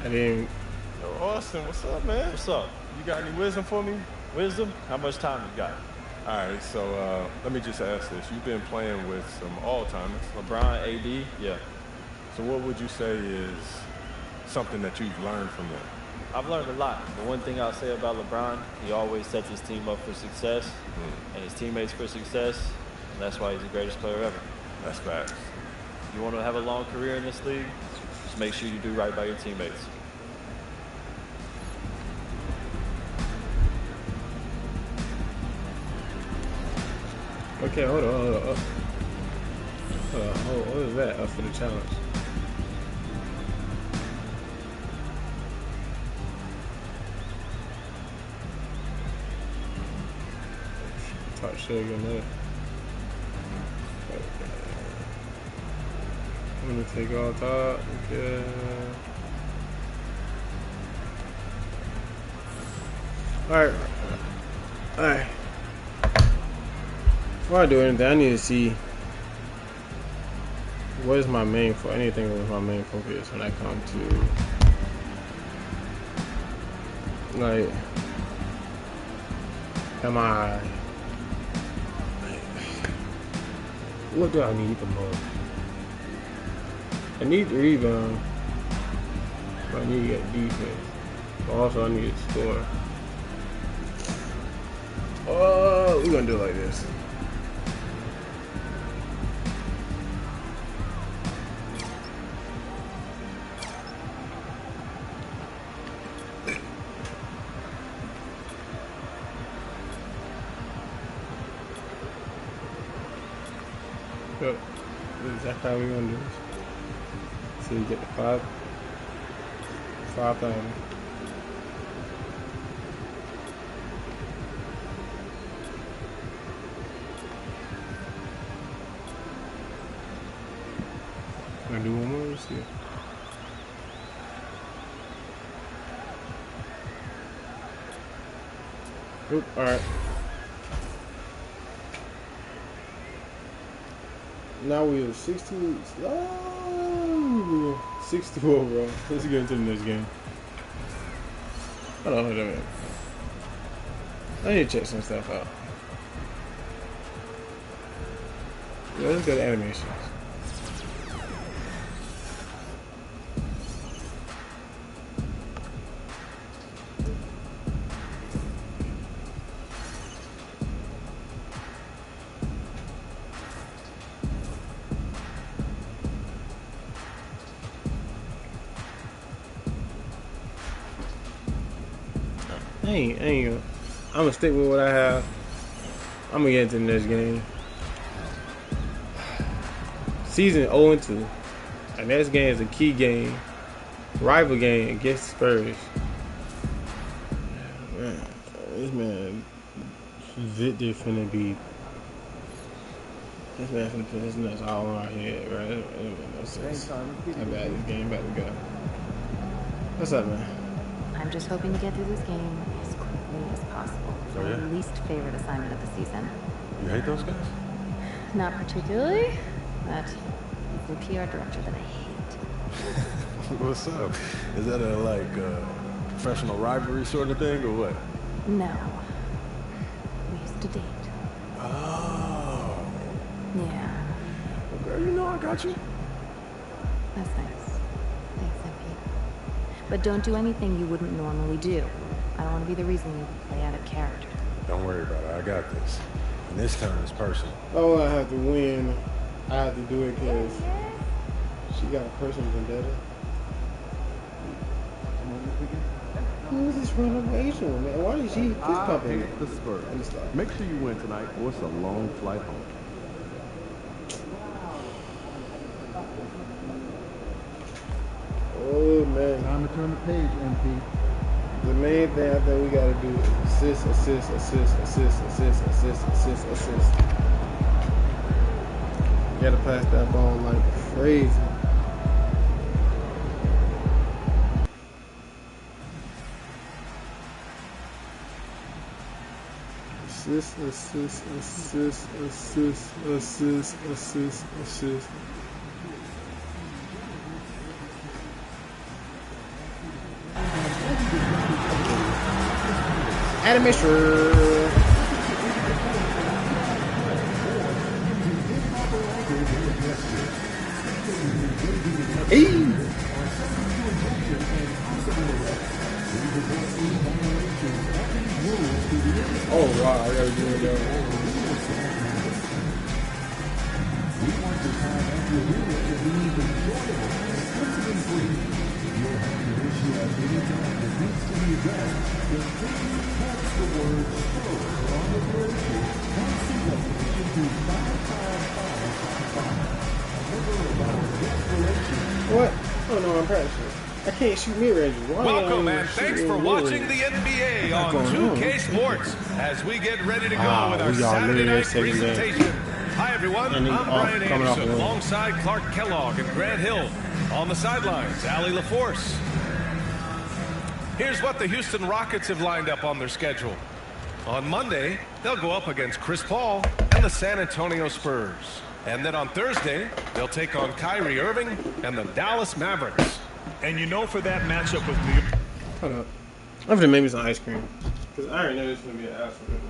I didn't. Yo, Austin, what's up, man? What's up? You got any wisdom for me? Wisdom? How much time you got? All right, so let me just ask this. You've been playing with some all-timers. LeBron, AD, yeah. So what would you say is something that you've learned from them? I've learned a lot. The one thing I'll say about LeBron, he always sets his team up for success and his teammates for success, and that's why he's the greatest player ever. That's facts. You want to have a long career in this league, just make sure you do right by your teammates. Okay, hold on. What is that? Up for the challenge. Talk sugar nut. I'm gonna take all top. Okay. Alright. Before I do anything, I need to see what is my main focus. Anything with my main focus when I come to, like, am I, what do I need the most? I need to rebound. I need to get defense. But also, I need to score. Oh, we're gonna do it like this. Yep. That's exactly how we're gonna do this. So you get the 5,000. Gonna do one more. Let's see. Oop, all right. Now we have 60. Oh, 64, bro. Let's get into the next game. Hold on a minute. I need to check some stuff out. Yeah, let's go to animations. I'm gonna stick with what I have. I'm gonna get into the next game. Season 0-2. And next game is a key game. Rival game against Spurs. Man, this man Victor finna be. This man finna put his nuts all on our head, right? That make no sense. How bad this game about to go. What's up, man? I'm just hoping to get through this game as quickly as possible. Oh, yeah? My least favorite assignment of the season. You hate those guys? Not particularly, but it's the PR director that I hate. What's up? Is that a professional rivalry sort of thing or what? No. We used to date. Oh. Yeah. Well, girl, you know I got you. That's nice. Thanks, MP. But don't do anything you wouldn't normally do. I don't want to be the reason you play out of character. Don't worry about it. I got this. And this time it's personal. Oh, I have to win. I have to do it because she got a personal vendetta. Who is this random Asian woman? Why did she fist pump him? The Spurs. Make sure you win tonight, or it's a long flight home. Oh man. Time to turn the page, MP. The main thing I think we gotta do is assist. Gotta pass that ball like crazy. Assist. Animation. Hey. Oh wow, I gotta do it though. don't know I'm practicing. I can't shoot mid-ranges. Welcome and thanks for watching the NBA on 2K Sports as we get ready to go with our Saturday night presentation. Hi everyone, I'm Brian Anderson alongside Clark Kellogg and Grant Hill. On the sidelines, Allie LaForce. Here's what the Houston Rockets have lined up on their schedule. On Monday, they'll go up against Chris Paul and the San Antonio Spurs. And then on Thursday, they'll take on Kyrie Irving and the Dallas Mavericks. And you know for that matchup with New York. Hold up. I'm gonna make me some ice cream. Because I already know this is gonna be an absolute watch.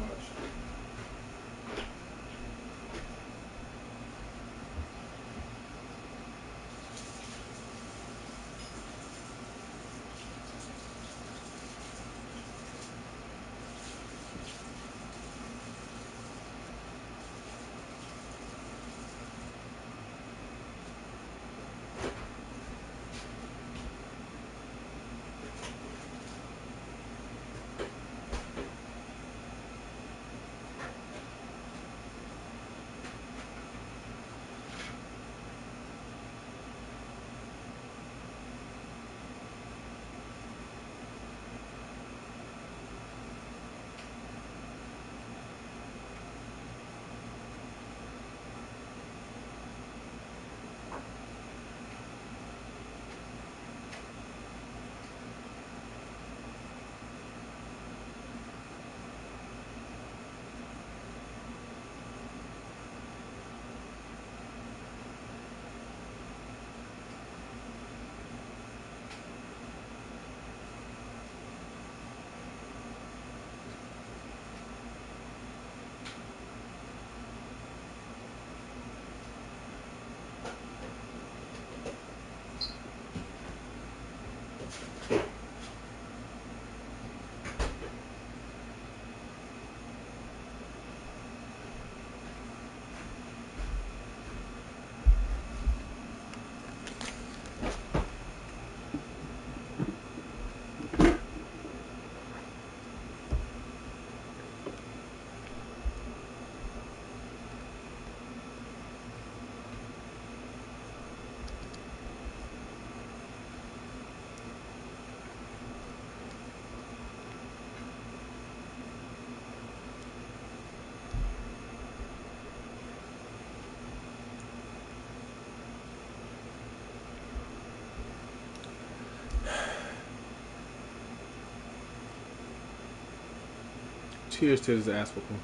Cheers to his ass whooping.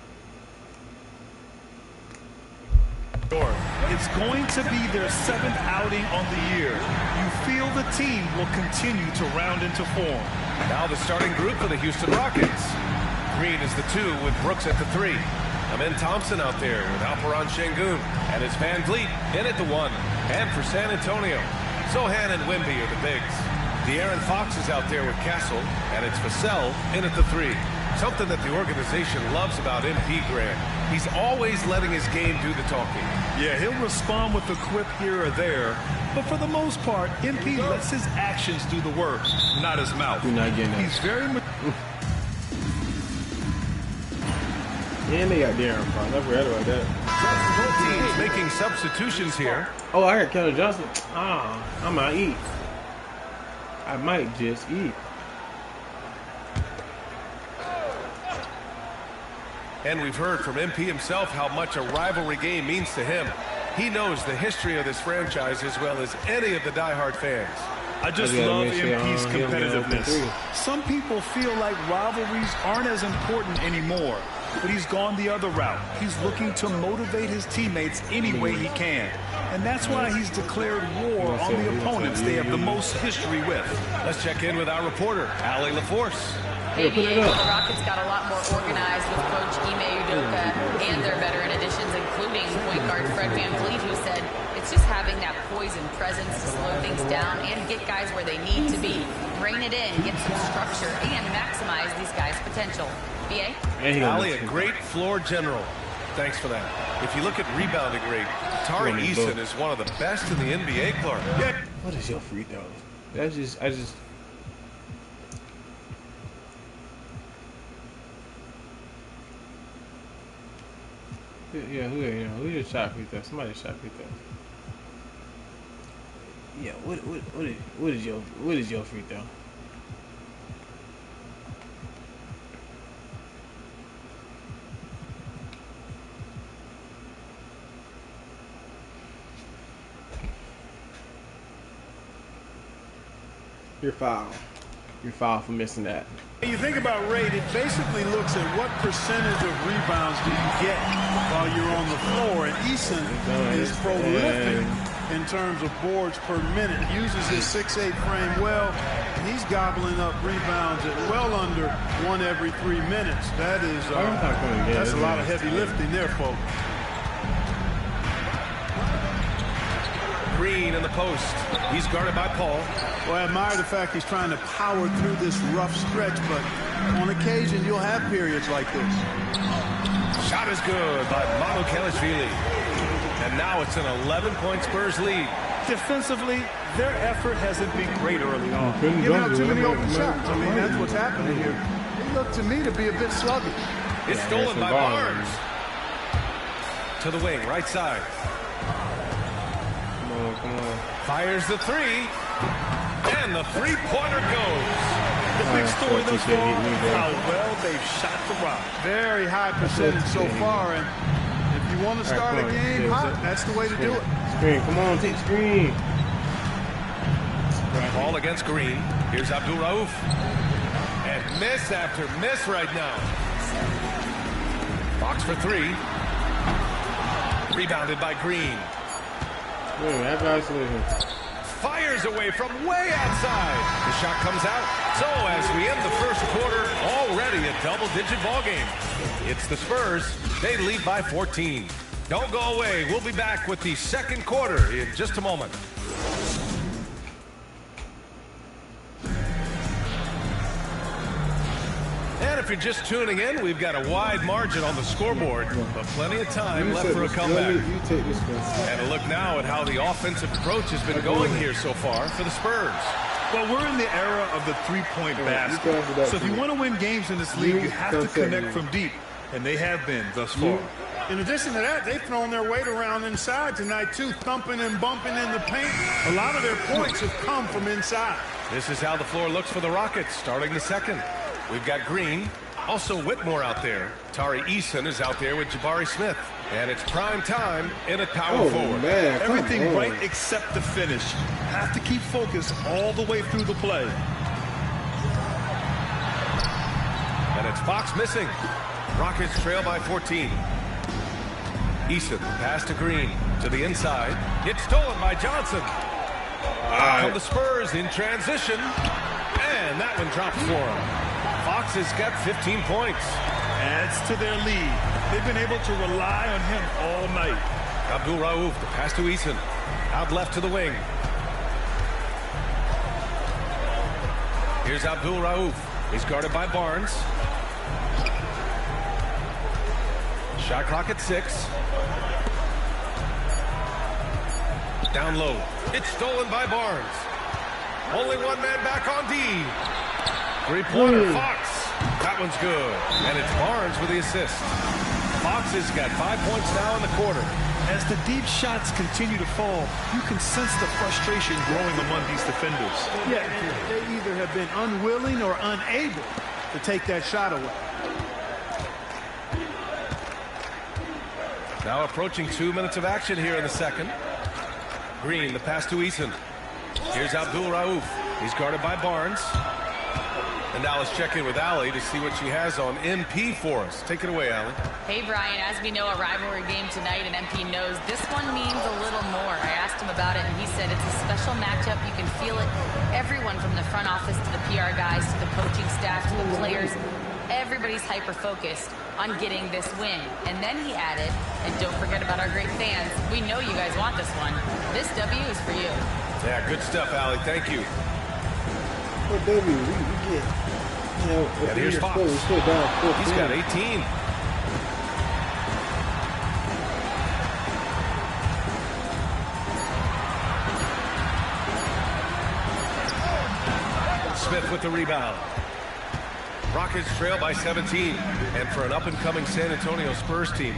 It's going to be their 7th outing on the year. You feel the team will continue to round into form. Now the starting group for the Houston Rockets. Green is the 2 with Brooks at the 3. Amin Thompson out there with Alperon Şengün. And it's Van Vliet in at the 1. And for San Antonio, Sohan and Wemby are the bigs. De'Aaron Fox is out there with Castle. And it's Vassell in at the 3. Something that the organization loves about MP, Grant. He's always letting his game do the talking. Yeah, he'll respond with a quip here or there, but for the most part, MP lets his actions do the work, not his mouth. You're not getting that. He's very... And they got De'Aaron Fox. I forgot about that. Both teams making substitutions here. Oh, I got Keldon Johnson. Ah, I might eat. I might just eat. And we've heard from MP himself how much a rivalry game means to him. He knows the history of this franchise as well as any of the diehard fans. I just love MP's competitiveness. Some people feel like rivalries aren't as important anymore, but he's gone the other route. He's looking to motivate his teammates any way he can. And that's why he's declared war on the opponents they have the most history with. Let's check in with our reporter, Allie LaForce. Hey, the Rockets got a lot more organized with Coach Ime Udoka and their veteran additions, including point guard Fred Van Vliet, who said it's just having that poise and presence to slow things down and get guys where they need to be. Rein it in, get some structure, and maximize these guys' potential. BA? Allie, a great floor general. Thanks for that. If you look at rebounding rate, Tari Eason is one of the best in the NBA, Clark. Yeah. What is your free throw? That's just, Yeah, who just shot free throw? Somebody shot free throw. Yeah, what is your free throw? You're foul. You're foul for missing that. You think about rate, it basically looks at what percentage of rebounds do you get while you're on the floor. And Eason is prolific in terms of boards per minute. He uses his 6'8" frame well, and he's gobbling up rebounds at well under 1 every 3 minutes. That is that's a lot of heavy lifting there, folks. Green in the post. He's guarded by Paul. Well, I admire the fact he's trying to power through this rough stretch, but on occasion you'll have periods like this. Shot is good by Manu Kelishvili. And now it's an 11-point Spurs lead. Defensively, their effort hasn't been great early on. Giving up too many open shots. I mean, that's what's happening here. They look to me to be a bit sluggish. It's stolen by Barnes. To the wing, right side. Come on. Fires the three. And the three-pointer goes. The big story thus far, how well they've shot the rock. Very high percentage so far, and if you want to start a game hot, that's the way to do it. Screen, come on, take screen. Ball against Green. Here's Abdul Rauf. And miss after miss right now. Fox for three. Rebounded by Green. Fires away from way outside. The shot comes out. So as we end the first quarter, already a double-digit ball game. It's the Spurs. They lead by 14. Don't go away. We'll be back with the second quarter in just a moment. And if you're just tuning in, we've got a wide margin on the scoreboard, but plenty of time left for a comeback. And a look now at how the offensive approach has been going here so far for the Spurs. Well, we're in the era of the three-point basket. So if you want to win games in this league, you have to connect from deep, and they have been thus far. In addition to that, they've thrown their weight around inside tonight, too, thumping and bumping in the paint. A lot of their points have come from inside. This is how the floor looks for the Rockets starting the second. We've got Green, also Whitmore out there. Tari Eason is out there with Jabari Smith. And it's prime time in a power forward. Man, everything right except the finish. Have to keep focused all the way through the play. And it's Fox missing. Rockets trail by 14. Eason, pass to Green, to the inside. It's stolen by Johnson. Out come the Spurs in transition. And that one drops for him. Fox has got 15 points. Adds to their lead. They've been able to rely on him all night. Abdul Rauf, the pass to Eason. Out left to the wing. Here's Abdul Rauf. He's guarded by Barnes. Shot clock at 6. Down low. It's stolen by Barnes. Only one man back on D. Three-pointer, Fox. That one's good. And it's Barnes with the assist. Fox has got 5 points now in the quarter. As the deep shots continue to fall, you can sense the frustration growing among these defenders. Yeah, they either have been unwilling or unable to take that shot away. Now approaching 2 minutes of action here in the second. Green, the pass to Eason. Here's Abdul Rauf. He's guarded by Barnes. And now let's check in with Allie to see what she has on MP for us. Take it away, Allie. Hey, Brian. As we know, a rivalry game tonight, and MP knows this one means a little more. I asked him about it, and he said it's a special matchup. You can feel it. Everyone from the front office to the PR guys to the coaching staff to the players, everybody's hyper-focused on getting this win. And then he added, and don't forget about our great fans, we know you guys want this one. This W is for you. Yeah, good stuff, Allie. Thank you. What W we get? You know, and here's Fox. He's got 18. Smith with the rebound. Rockets trail by 17. And for an up-and-coming San Antonio Spurs team,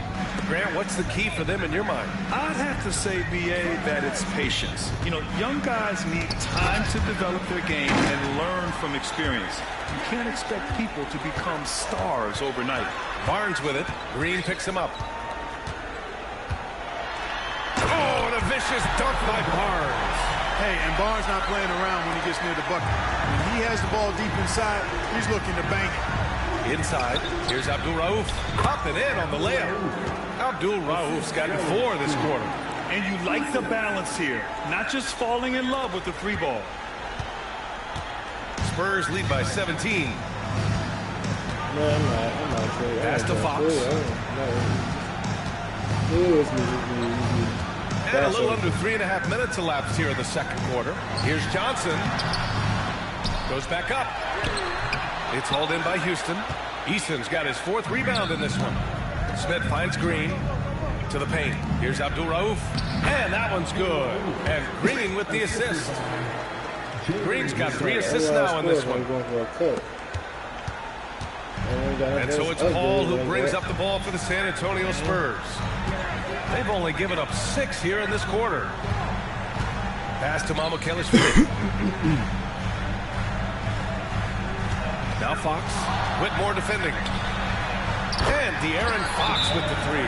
Grant, what's the key for them in your mind? I'd have to say, BA, that it's patience. You know, young guys need time to develop their game and learn from experience. You can't expect people to become stars overnight. Barnes with it. Green picks him up. Oh, and a vicious dunk by Barnes. Hey, and Barnes not playing around when he gets near the bucket. When he has the ball deep inside, he's looking to bank it. Inside, here's Abdul Rauf. Up and in on the layup. Abdul Rauf's gotten 4 this quarter. And you like the balance here, not just falling in love with the free ball. Spurs lead by 17. No, I'm not sure. Pass to Fox. And a little under 3.5 minutes elapsed here in the second quarter. Here's Johnson. Goes back up. It's hauled in by Houston. Easton's got his 4th rebound in this one. Smith finds Green to the paint. Here's Abdul Rauf. And that one's good. And Green with the assist. Green's got 3 assists now in this one. And so it's Paul who brings up the ball for the San Antonio Spurs. They've only given up 6 here in this quarter. Pass to Mamukelashvili. Now Fox. Whitmore defending. And De'Aaron Fox with the 3.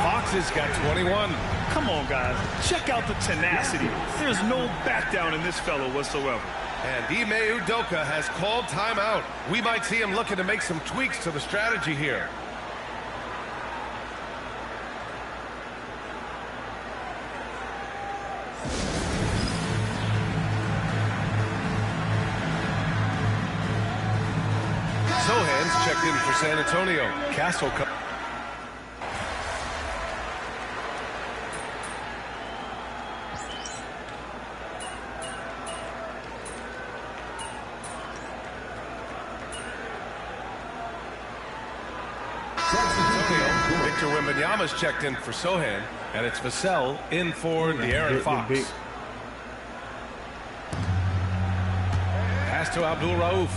Fox has got 21. Come on, guys. Check out the tenacity. There's no back down in this fellow whatsoever. And Ime Udoka has called timeout. We might see him looking to make some tweaks to the strategy here. Sohan's checked in for San Antonio. Castle comes. Victor Wembanyama's checked in for Sohan, and it's Vassell in for De'Aaron Fox. Pass to Abdul Rauf.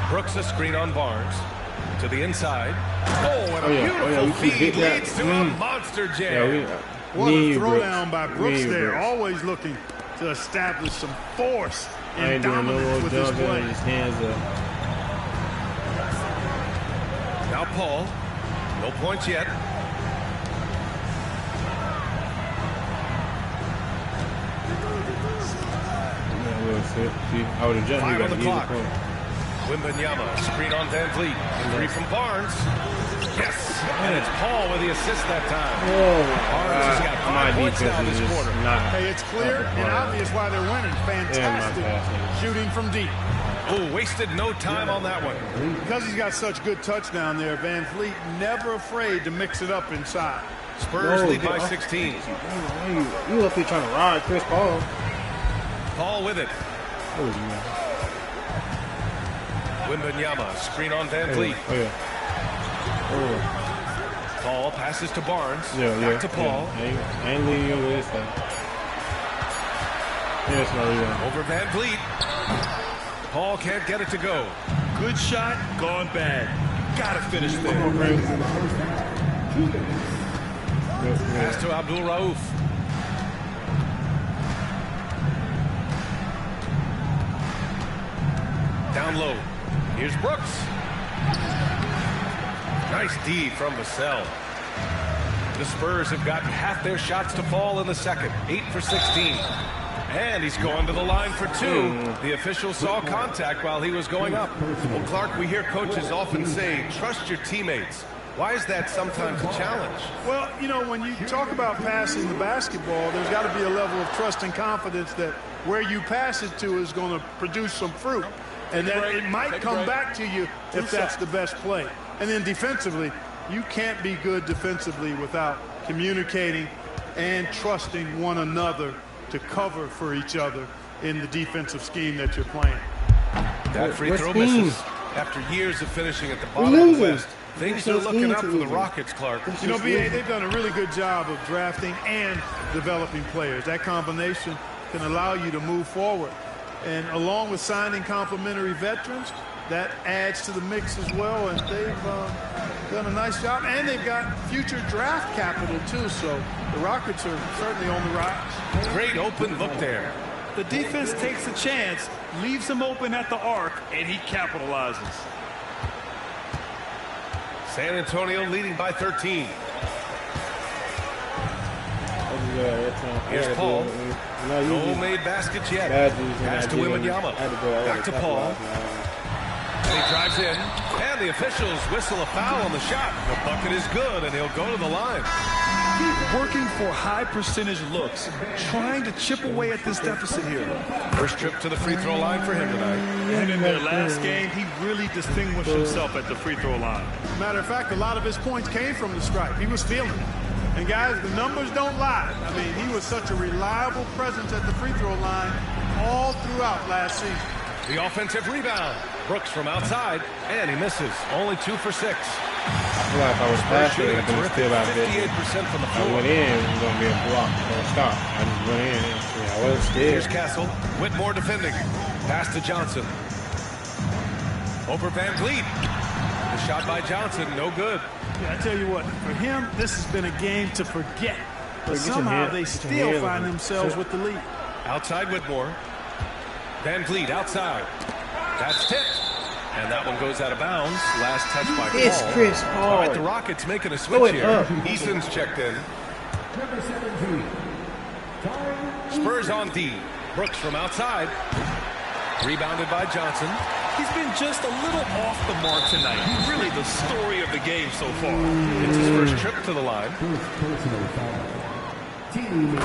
Brooks a screen on Barnes. To the inside. Oh, and a beautiful feed leads to a monster jam. What a throwdown by Brooks there. Always looking to establish some force and dominance with his play. Now Paul. No points yet. Five on the clock. Wembanyama, screen on Van Vliet. 3 from Barnes. Yes, and it's Paul with the assist that time. Barnes has got 5 points now this quarter. Hey, it's clear and obvious why they're winning. Fantastic shooting from deep. Oh, wasted no time on that one. Because he's got such good touch down there, Van Vliet never afraid to mix it up inside. Spurs lead by 16. You up here trying to ride Chris Paul. Paul with it. Wembanyama, screen on Van Vliet. Paul passes to Barnes. Back to Paul. I ain't leaving you with this thing. Over Van Vliet. Paul can't get it to go. Good shot, gone bad. Gotta finish there. Pass to Abdul Rauf. Down low. Here's Brooks. Nice D from Vassell. The Spurs have gotten half their shots to fall in the second. 8 for 16. And he's going to the line for 2. The official saw contact while he was going up. Well, Clark, we hear coaches often say, trust your teammates. Why is that sometimes a challenge? Well, you know, when you talk about passing the basketball, there's got to be a level of trust and confidence that where you pass it to is going to produce some fruit. And that it might come back to you if that's the best play. And then defensively, you can't be good defensively without communicating and trusting one another to cover for each other in the defensive scheme that you're playing. That free throw misses. After years of finishing at the bottom of the West, things are looking up for the Rockets, Clark. You know, BA, they've done a really good job of drafting and developing players. That combination can allow you to move forward. And along with signing complementary veterans, that adds to the mix as well. And done a nice job, and they've got future draft capital too, so the Rockets are certainly on the rise. Great open look there. The defense takes a chance, leaves him open at the arc, and he capitalizes. San Antonio leading by 13. Here's Paul. No made baskets yet. Pass to Wembanyama. Back to Paul. And he drives in. And the officials whistle a foul on the shot. The bucket is good, and he'll go to the line. Keep working for high percentage looks, trying to chip away at this deficit here. First trip to the free throw line for him tonight. And in their last game, he really distinguished himself at the free throw line. Matter of fact, a lot of his points came from the stripe. He was feeling it. And guys, the numbers don't lie. I mean, he was such a reliable presence at the free throw line all throughout last season. The offensive rebound. Brooks from outside, and he misses. Only 2 for 6. I feel like if I was faster, I could have still out there. 58% from the floor. I went in, it was going to be a block or a stop. I just went in. I wasn't scared. Here's Castle. Whitmore defending. Pass to Johnson. Over Van Vliet. The shot by Johnson, no good. Yeah, I tell you what, for him, this has been a game to forget. But somehow they still find themselves with the lead. Outside Whitmore. Van Vliet outside. That's tipped. And that one goes out of bounds. Last touch by Paul. It's Chris Paul. All right, the Rockets making a switch here. Eason's checked in. Spurs on D. Brooks from outside. Rebounded by Johnson. He's been just a little off the mark tonight. He's really the story of the game so far. It's his first trip to the line.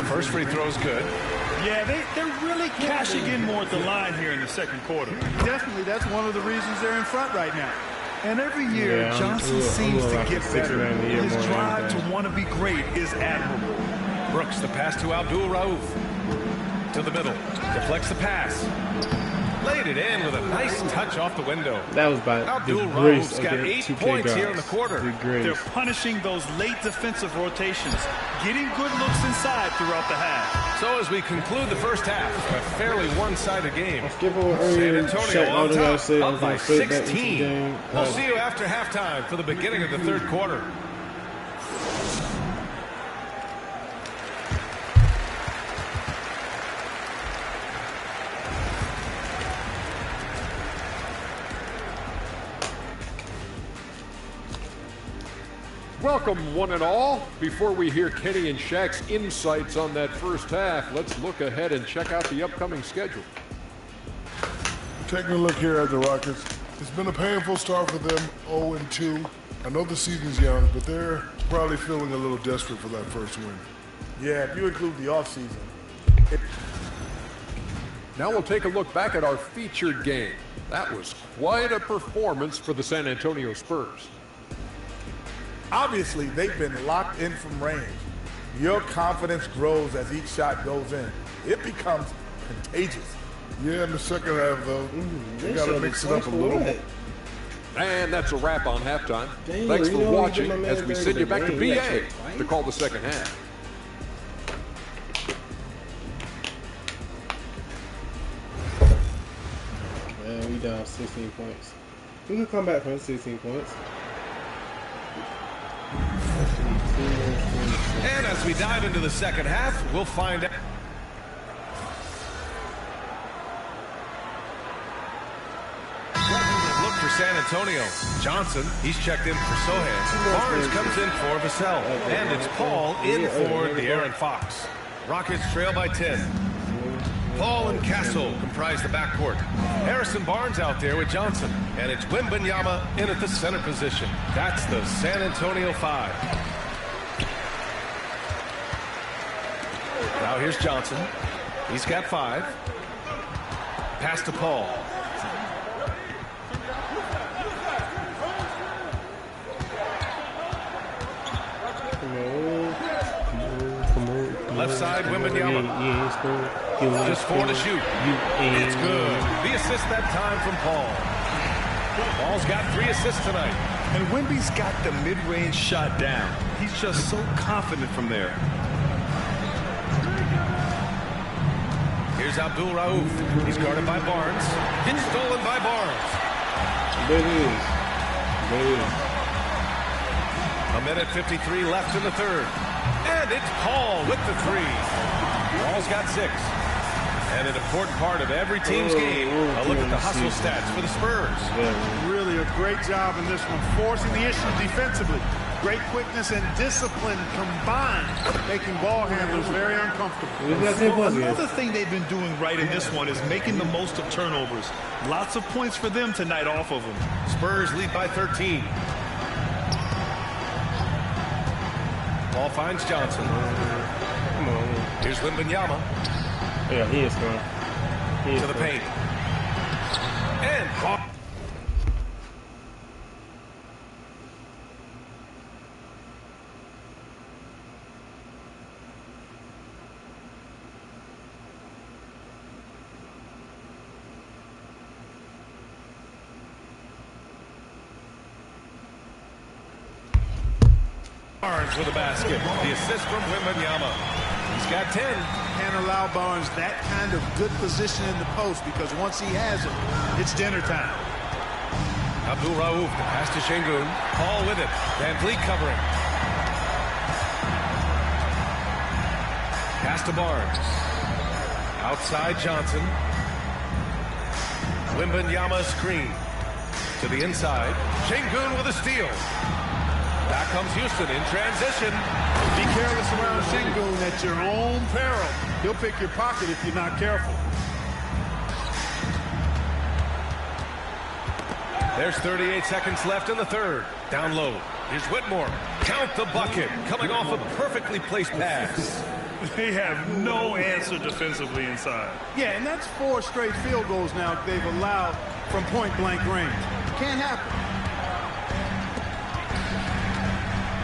First free throw's good. Yeah, they're really cashing in more at the line here in the second quarter. Definitely, that's one of the reasons they're in front right now. And every year, Johnson seems to get better. His drive to want to be great is admirable. Brooks, the pass to Abdul Rauf. To the middle. Deflects the pass. Laid it in with a nice touch off the window. That was by Abdul the grace Rauf's of got the 8 2K points guys. here in the quarter. They're punishing those late defensive rotations, getting good looks inside throughout the half. So as we conclude the first half, a fairly one-sided game. San Antonio on top, up by 16. We'll We'll see you after halftime for the beginning of the third quarter. Welcome, one and all. Before we hear Kenny and Shaq's insights on that first half, let's look ahead and check out the upcoming schedule. Taking a look here at the Rockets, it's been a painful start for them, 0-2. I know the season's young, but they're probably feeling a little desperate for that first win. Yeah, if you include the offseason. Now we'll take a look back at our featured game. That was quite a performance for the San Antonio Spurs. Obviously, they've been locked in from range. Your confidence grows as each shot goes in. It becomes contagious. Yeah, in the second half, though, they got to mix it up a little more. And that's a wrap on halftime. Thanks for watching as we send you back to BA to call the second half. Man, we down 16 points. We can come back from 16 points. And as we dive into the second half, we'll find out. Look for San Antonio. Johnson, he's checked in for Sohan. Barnes comes in for Vassell. And it's Paul in for De'Aaron Fox. Rockets trail by 10. Paul and Castle comprise the backcourt. Harrison Barnes out there with Johnson. And it's Wembanyama in at the center position. That's the San Antonio 5. Now here's Johnson. He's got 5. Pass to Paul. Left side, Wembanyama. Just 4 to shoot. It's good. The assist that time from Paul. Paul's got 3 assists tonight. And Wemby's got the mid-range shot down. He's just so confident from there. Here's Abdul Rauf. He's guarded by Barnes. It's stolen by Barnes. There it is. There it is. minute 53 left in the third. And it's Paul with the three. Paul's got 6. And an important part of every team's game, a look at the hustle stats for the Spurs. Really a great job in this one, forcing the issue defensively. Great quickness and discipline combined, making ball handlers very uncomfortable. Another thing they've been doing right in this one is making the most of turnovers. Lots of points for them tonight off of them. Spurs lead by 13. Ball finds Johnson. Come on. Here's Wembanyama. Yeah, he is going. To the paint. And Barnes with a basket. The assist from Wembanyama. He's got 10. Can't allow Barnes that kind of good position in the post because once he has it, it's dinner time. Abdul Rauf, the pass to Şengün. Paul with it. Van Vliet covering. Pass to Barnes. Outside Johnson. Wembanyama screen. To the inside. Şengün with a steal. Back comes Houston in transition. Be careless around Şengün at your own peril. He'll pick your pocket if you're not careful. There's 38 seconds left in the third. Down low. Here's Whitmore. Count the bucket. Coming off a perfectly placed pass. They have no answer defensively inside. Yeah, and that's 4 straight field goals now they've allowed from point-blank range. Can't happen.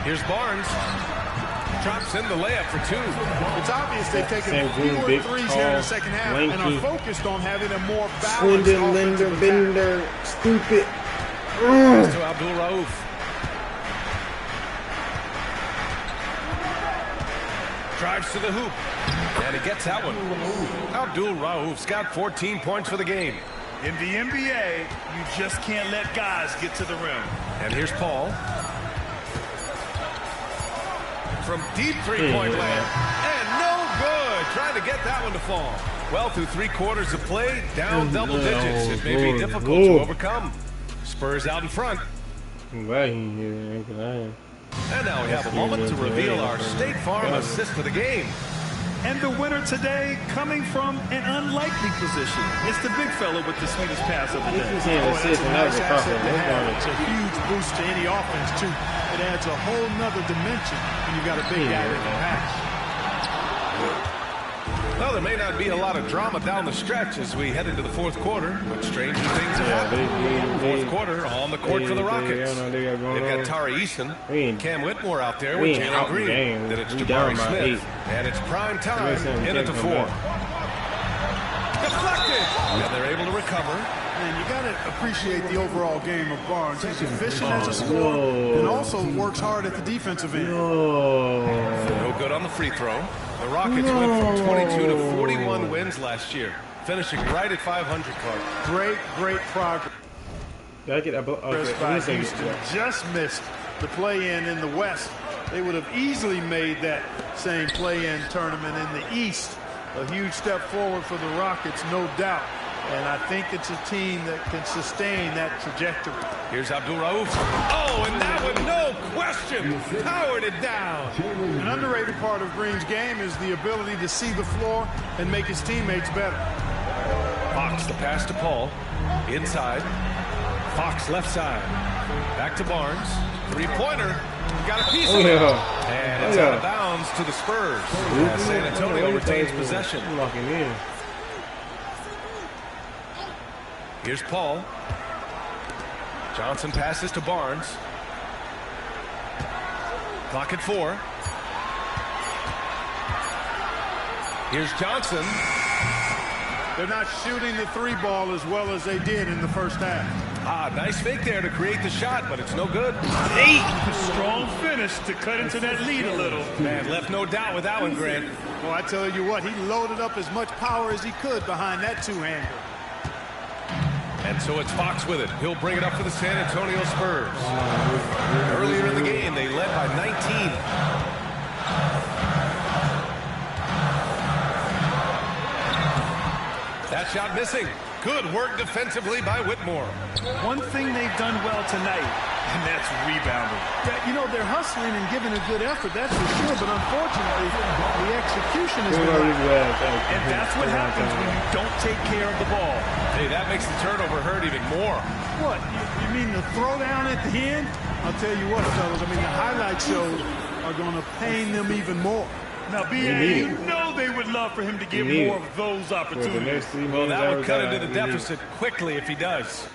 Here's Barnes. Drops in the layup for 2. It's obvious they've taken fewer threes here in the second half and are focused on having a more balanced Linder, Bender, stupid. To Abdul Rauf. Drives to the hoop. And he gets that one. Abdul Rauf's got 14 points for the game. In the NBA, you just can't let guys get to the rim. And here's Paul. From deep three-point land. And no good. Trying to get that one to fall. Well, through 3 quarters of play, down double digits. It may be difficult to overcome. Spurs out in front. I'm glad he here. And now we have a moment to reveal our State Farm assist of the game. And the winner today coming from an unlikely position. It's the big fella with the sweetest pass of the day. It's a huge boost to any offense, too. It adds a whole nother dimension when you've got a big guy that can pass. Well, there may not be a lot of drama down the stretch as we head into the 4th quarter, but stranger things have happened. 4th quarter on the court for the Rockets. They've got Tari Eason, Cam Whitmore out there with Jalen Green. Then it's Jabari Smith, and it's prime time in it to 4. Deflected, and they're able to recover. And you got to appreciate the overall game of Barnes. He's efficient as a scorer and also works hard at the defensive end. No good on the free throw. The Rockets went from 22 to 41 wins last year, finishing right at 500, Clark. Great progress. Did I get that? Okay. Houston just missed the play-in in the West. They would have easily made that same play-in tournament in the East. A huge step forward for the Rockets, no doubt. And I think it's a team that can sustain that trajectory. Here's Abdul Rauf. Oh, and that one, no question, powered it down. An underrated part of Green's game is the ability to see the floor and make his teammates better. Fox, the pass to Paul. Inside. Fox, left side. Back to Barnes. 3-pointer. Got a piece of it. And it's out of bounds to the Spurs. As San Antonio retains possession. Locking in. Here's Paul. Johnson passes to Barnes. Clock at 4. Here's Johnson. They're not shooting the 3-ball as well as they did in the first half. Nice fake there to create the shot, but it's no good. 8. A strong finish to cut into that lead a little. Man, left no doubt with that one, Grant. Well, I tell you what, he loaded up as much power as he could behind that 2-hander. And so it's Fox with it. He'll bring it up for the San Antonio Spurs. Earlier in the game, they led by 19. That shot missing. Good work defensively by Whitmore. One thing they've done well tonight, and that's rebounding. Yeah, you know, they're hustling and giving a good effort, that's for sure, but unfortunately, the execution is and that's what happens when you don't take care of the ball. Hey, that makes the turnover hurt even more. What, you mean the throwdown at the end? I'll tell you what, fellas, I mean, the highlight shows are going to pain them even more. Now, B.A., you know they would love for him to get more of those opportunities. Well, that would cut into the deficit quickly if he does.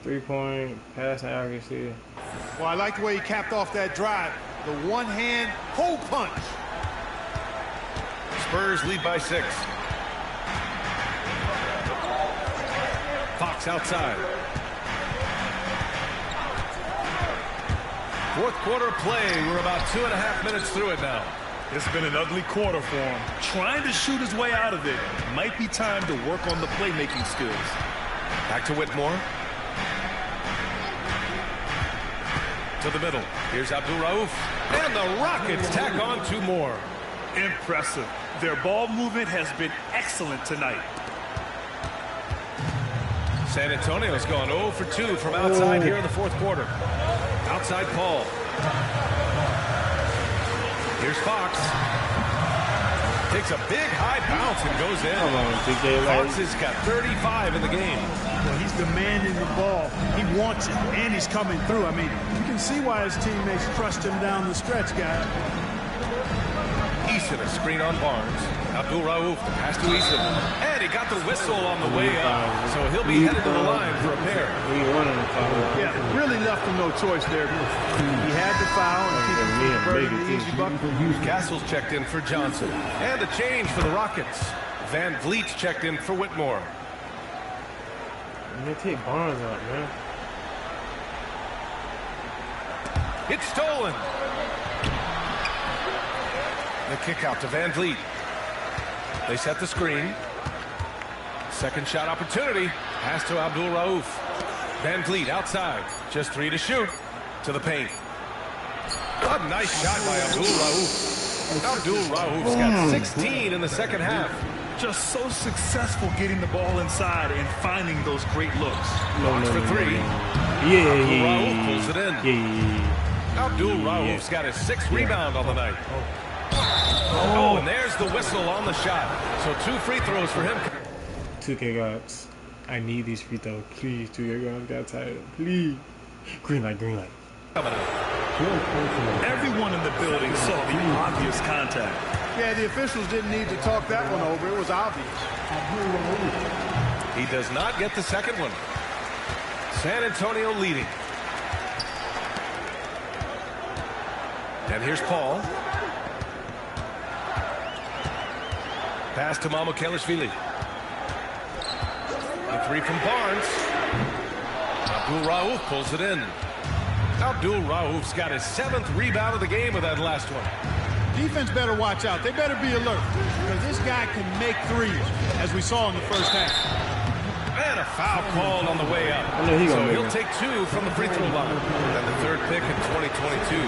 3-point, pass accuracy. Well, I like the way he capped off that drive. The one-hand hole punch. Spurs lead by 6. Fox outside. Fourth quarter play. We're about 2.5 minutes through it now. It's been an ugly quarter for him. Trying to shoot his way out of it. Might be time to work on the playmaking skills. Back to Whitmore. To the middle. Here's Abdul-Rauf. And the Rockets tack on 2 more. Impressive. Their ball movement has been excellent tonight. San Antonio's gone 0 for 2 from outside here in the fourth quarter. Outside Paul. Here's Fox. Takes a big high bounce and goes in. Fox has got 35 in the game. Well, he's demanding the ball. He wants it, and he's coming through. I mean, you can see why his teammates trust him down the stretch, guys. Eason, a screen on Barnes. Abdul-Rauf, the pass to Eason. And he got the whistle on the way up. So he'll be headed to the line for a pair. Yeah, really left him no choice there. He had to foul and keep him from the easy bucket. Castle's checked in for Johnson. And a change for the Rockets. Van Vliet's checked in for Whitmore. I'm gonna take Barnes out, man. It's stolen. The kick out to Van Vliet. They set the screen. Second shot opportunity. Pass to Abdul-Rauf. Van Vliet outside. Just 3 to shoot. To the paint. A nice shot by Abdul-Rauf. Abdul-Rauf's got 16 in the second half. Just so successful getting the ball inside and finding those great looks. Fox for 3. Abdul-Rauf pulls it in. Abdul-Rauf's got his 6th rebound on the night. Oh, and there's the whistle on the shot. So 2 free throws for him. 2K gods. I need these free throws. Please, 2K gods, got tired. Please. Green light, green light. Everyone in the building saw the obvious contact. Yeah, the officials didn't need to talk that one over. It was obvious. He does not get the second one. San Antonio leading. And here's Paul. Pass to Mamukelashvili. The 3 from Barnes. Abdul-Rauf pulls it in. Abdul-Rauf's got his 7th rebound of the game with that last one. Defense better watch out. They better be alert because this guy can make threes, as we saw in the first half. And a foul called on the way up. So he'll take 2 from the free throw line. And the 3rd pick in 2022,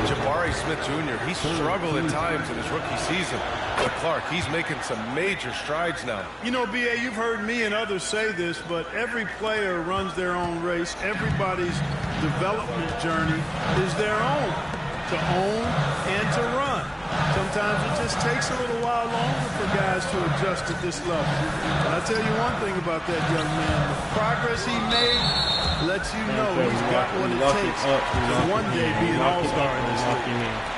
Jabari Smith Jr. He struggled at times in his rookie season. But Clark, he's making some major strides now. You know, B.A., you've heard me and others say this, but every player runs their own race. Everybody's development journey is their own, to own and to run. Sometimes it just takes a little while longer for guys to adjust at this level. But I'll tell you one thing about that young man. The progress he made lets you know he's got what it takes to one day be an all-star in this league.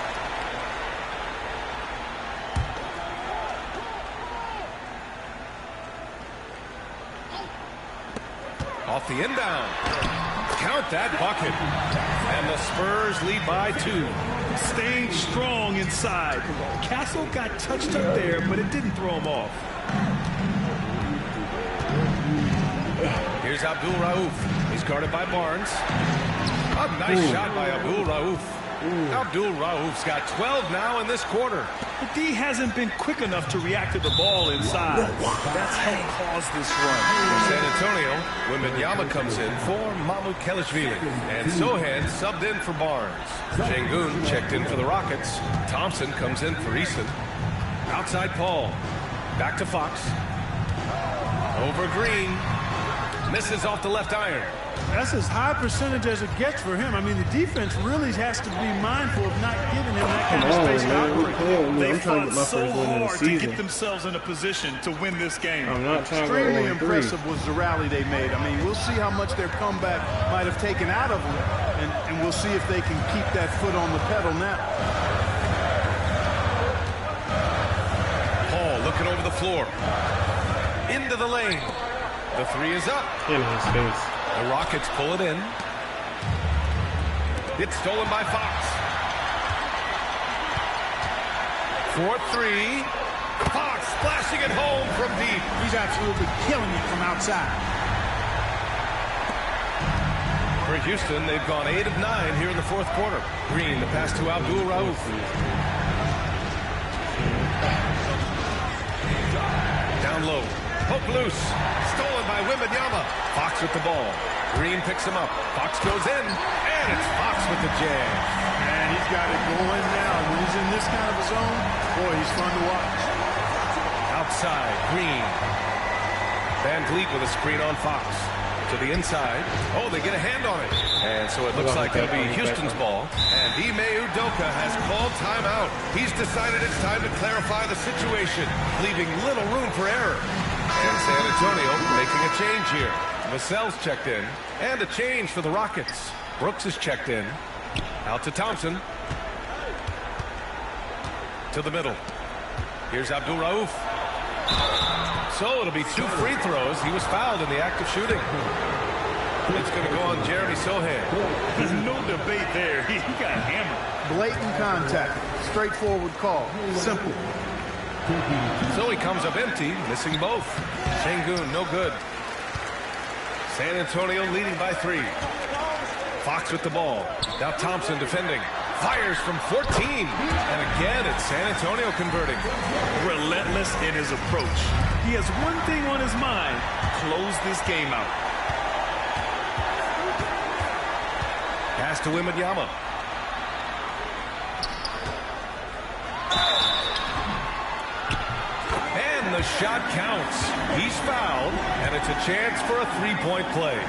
Off the inbound. Count that bucket. And the Spurs lead by 2. Staying strong inside. Castle got touched up there, but it didn't throw him off. Here's Abdul-Rauf. He's guarded by Barnes. A nice shot by Abdul-Rauf. Abdul-Rauf's got 12 now in this quarter. but D hasn't been quick enough to react to the ball inside. That's helped cause this run. For San Antonio, Wembanyama comes in for Mamukelashvili. And Sohan subbed in for Barnes. Sengun checked in for the Rockets. Thompson comes in for Eason. Outside Paul. Back to Fox. Over Green. Misses off the left iron. That's as high percentage as it gets for him. I mean, the defense really has to be mindful of not giving him that kind of space to operate. They fought so hard to get themselves in a position to win this game. I'm not trying Extremely to go impressive was the rally they made. I mean, we'll see how much their comeback might have taken out of them, and we'll see if they can keep that foot on the pedal now. Paul looking over the floor. Into the lane. The three is up. In his face. The Rockets pull it in. It's stolen by Fox. 4-3. Fox splashing it home from deep. He's absolutely killing it from outside. For Houston, they've gone 8 of 9 here in the fourth quarter. Green, the pass to Abdul Rauf. Down low. Poke loose. Stolen by Wembanyama. Fox with the ball. Green picks him up. Fox goes in. And it's Fox with the jam. And he's got it going now. When he's in this kind of a zone, boy, he's fun to watch. Outside, Green. Van Vliet with a screen on Fox. To the inside. Oh, they get a hand on it. And so it looks like it'll be Houston's ball. And Ime Udoka has called timeout. He's decided it's time to clarify the situation, leaving little room for error. And San Antonio making a change here. Vassell's checked in. And a change for the Rockets. Brooks is checked in. Out to Thompson. To the middle. Here's Abdul Rauf. So it'll be 2 free throws. He was fouled in the act of shooting. It's going to go on Jeremy Sohan. There's no debate there. He got hammered. Blatant contact. Straightforward call. Simple. So he comes up empty, missing both. Sengun, no good. San Antonio leading by 3. Fox with the ball. Now Thompson defending. Fires from 14. And again, it's San Antonio converting. Relentless in his approach. He has one thing on his mind. Close this game out. Pass to Wembanyama. And the shot counts. He's fouled, and it's a chance for a three-point play.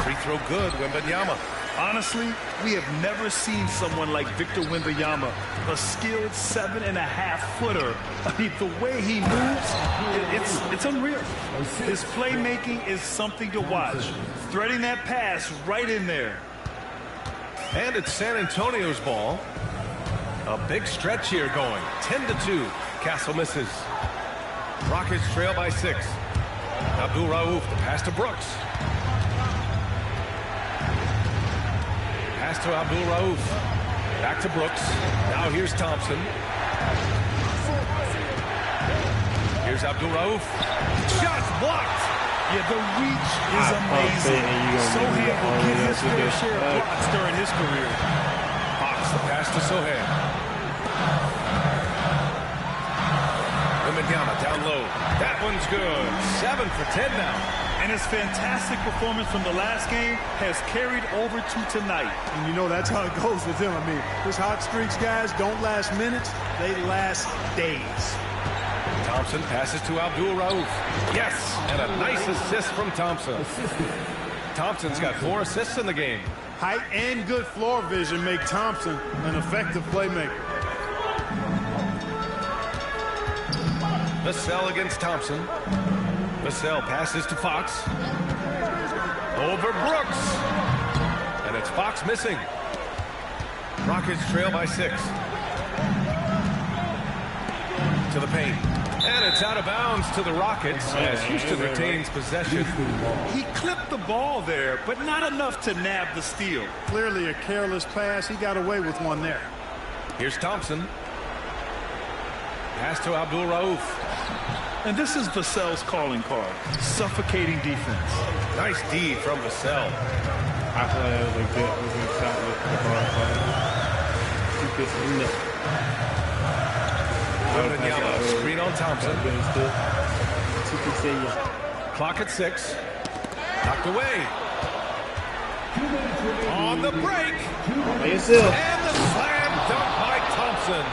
Free throw good, Wembanyama. Honestly, we have never seen someone like Victor Wembanyama, a skilled 7.5-footer. I mean, the way he moves, it's unreal. His playmaking is something to watch. Threading that pass right in there. And it's San Antonio's ball. A big stretch here going. 10-2. Castle misses. Rockets trail by 6. Abdul Rauf, the pass to Brooks. Pass to Abdul Rauf. Back to Brooks. Now here's Thompson. Here's Abdul Rauf. Shots blocked. Yeah, the reach is amazing. Sohan will get his fair share of blocks during his career. Fox, the pass to Sohan. Wembanyama down low. That one's good. 7 for 10 now. And his fantastic performance from the last game has carried over to tonight. And you know that's how it goes with him. I mean, his hot streaks, guys, don't last minutes. They last days. Thompson passes to Abdul Rauf. Yes, and a nice assist from Thompson. Thompson's got 4 assists in the game. Height and good floor vision make Thompson an effective playmaker. Vassell against Thompson. Vassell passes to Fox. Over Brooks. And it's Fox missing. Rockets trail by 6. To the paint. And it's out of bounds to the Rockets as Houston retains possession. He clipped the ball there, but not enough to nab the steal. Clearly a careless pass. He got away with one there. Here's Thompson. Pass to Abdul Rauf. And this is Vassell's calling card. Suffocating defense. Nice D from Vassell. I thought that was a good shot with the ball. Wembanyama, screen on Thompson. Clock at 6. Knocked away. On the break. And the slam dunk by Thompson.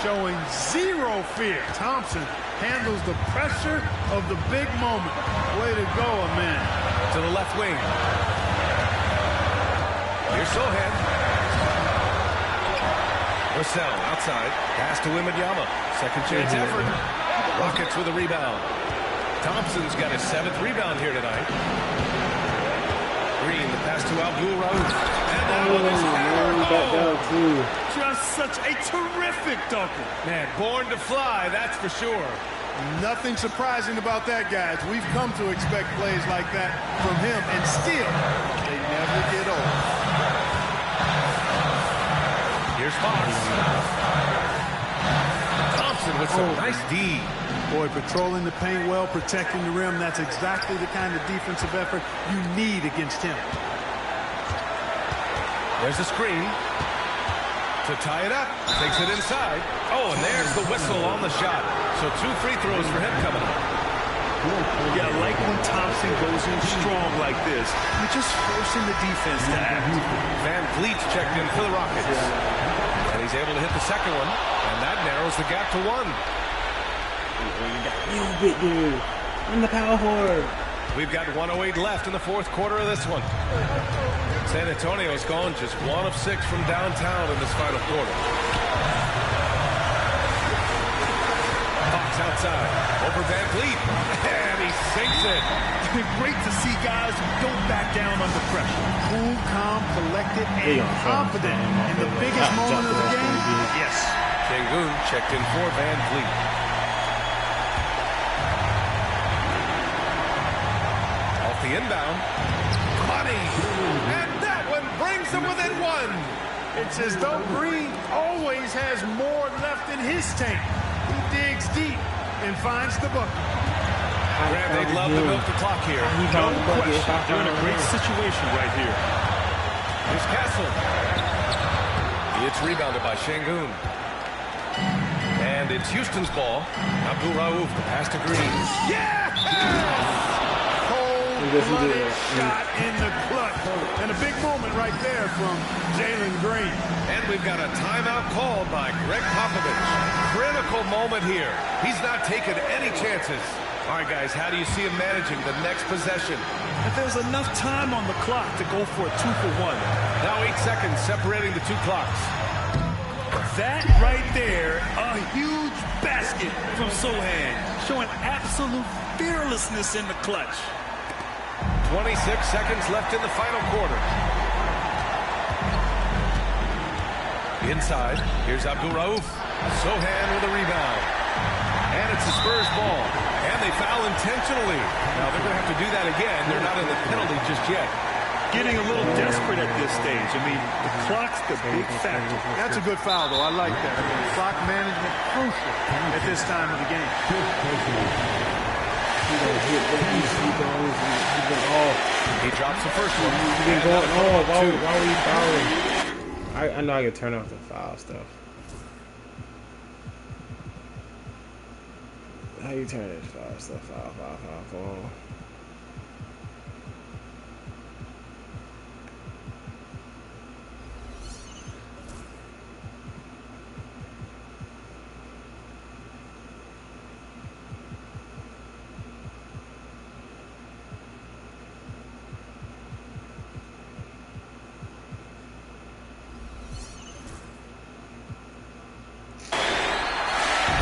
Showing zero fear. Thompson handles the pressure of the big moment. Way to go, man. To the left wing. Here's Sohan. Russell outside. Pass to Wembanyama. Second chance effort. Rockets with a rebound. Thompson's got his 7th rebound here tonight. Green, the pass to Abdul-Rauf. And that one is hammered home. Just such a terrific dunker. Man, born to fly, that's for sure. Nothing surprising about that, guys. We've come to expect plays like that from him, and still, they never get old. Here's Fox. Thompson with some nice D. Boy, patrolling the paint well, protecting the rim. That's exactly the kind of defensive effort you need against him. There's a screen. To tie it up. Takes it inside. Oh, and there's the whistle on the shot. So 2 free throws for him coming up. Yeah, I like when Thompson goes in strong like this. You're just forcing the defense to act. Van Vliet's checked in for the Rockets. And he's able to hit the second one. And that narrows the gap to 1. You big dude. I'm the power forward. We've got 1:08 left in the 4th quarter of this one. San Antonio's gone just 1 of 6 from downtown in this final quarter. Fox outside. Over Van Vliet. And he sinks it. Great to see guys who don't back down under pressure. Cool, calm, collected, and confident in the biggest moment of the game. Yes. Sengun checked in for Van Vliet. Off the inbound. Money. And that one brings them within 1. It's as though Green always has more left in his tank. He digs deep and finds the bucket. Grant, they'd love to milk the clock here. No question. They're in a great situation right here. Here's Castle. It's rebounded by Sengun. And it's Houston's ball. Abdul-Rauf, the pass to Green. Yes! Cold-blooded shot in the clutch. And a big moment right there from Jalen Green. And we've got a timeout called by Greg Popovich. Critical moment here. He's not taking any chances. All right, guys, how do you see him managing the next possession? If there's enough time on the clock to go for a 2-for-1. Now 8 seconds separating the 2 clocks. That right there, a huge basket from Sohan, showing absolute fearlessness in the clutch. 26 seconds left in the final quarter. Inside, here's Abdul-Rauf. Sohan with a rebound. And it's the Spurs ball. And they foul intentionally. Now they're going to have to do that again. They're not in the penalty just yet. Getting a little desperate at this stage. I mean, the clock's the big factor. That's a good foul, though. I like that. I mean, clock management crucial at this time of the game. He drops the first one. He's been going off. Why are we fouling? I know I can turn off the foul stuff. How you turn this foul stuff off? Foul.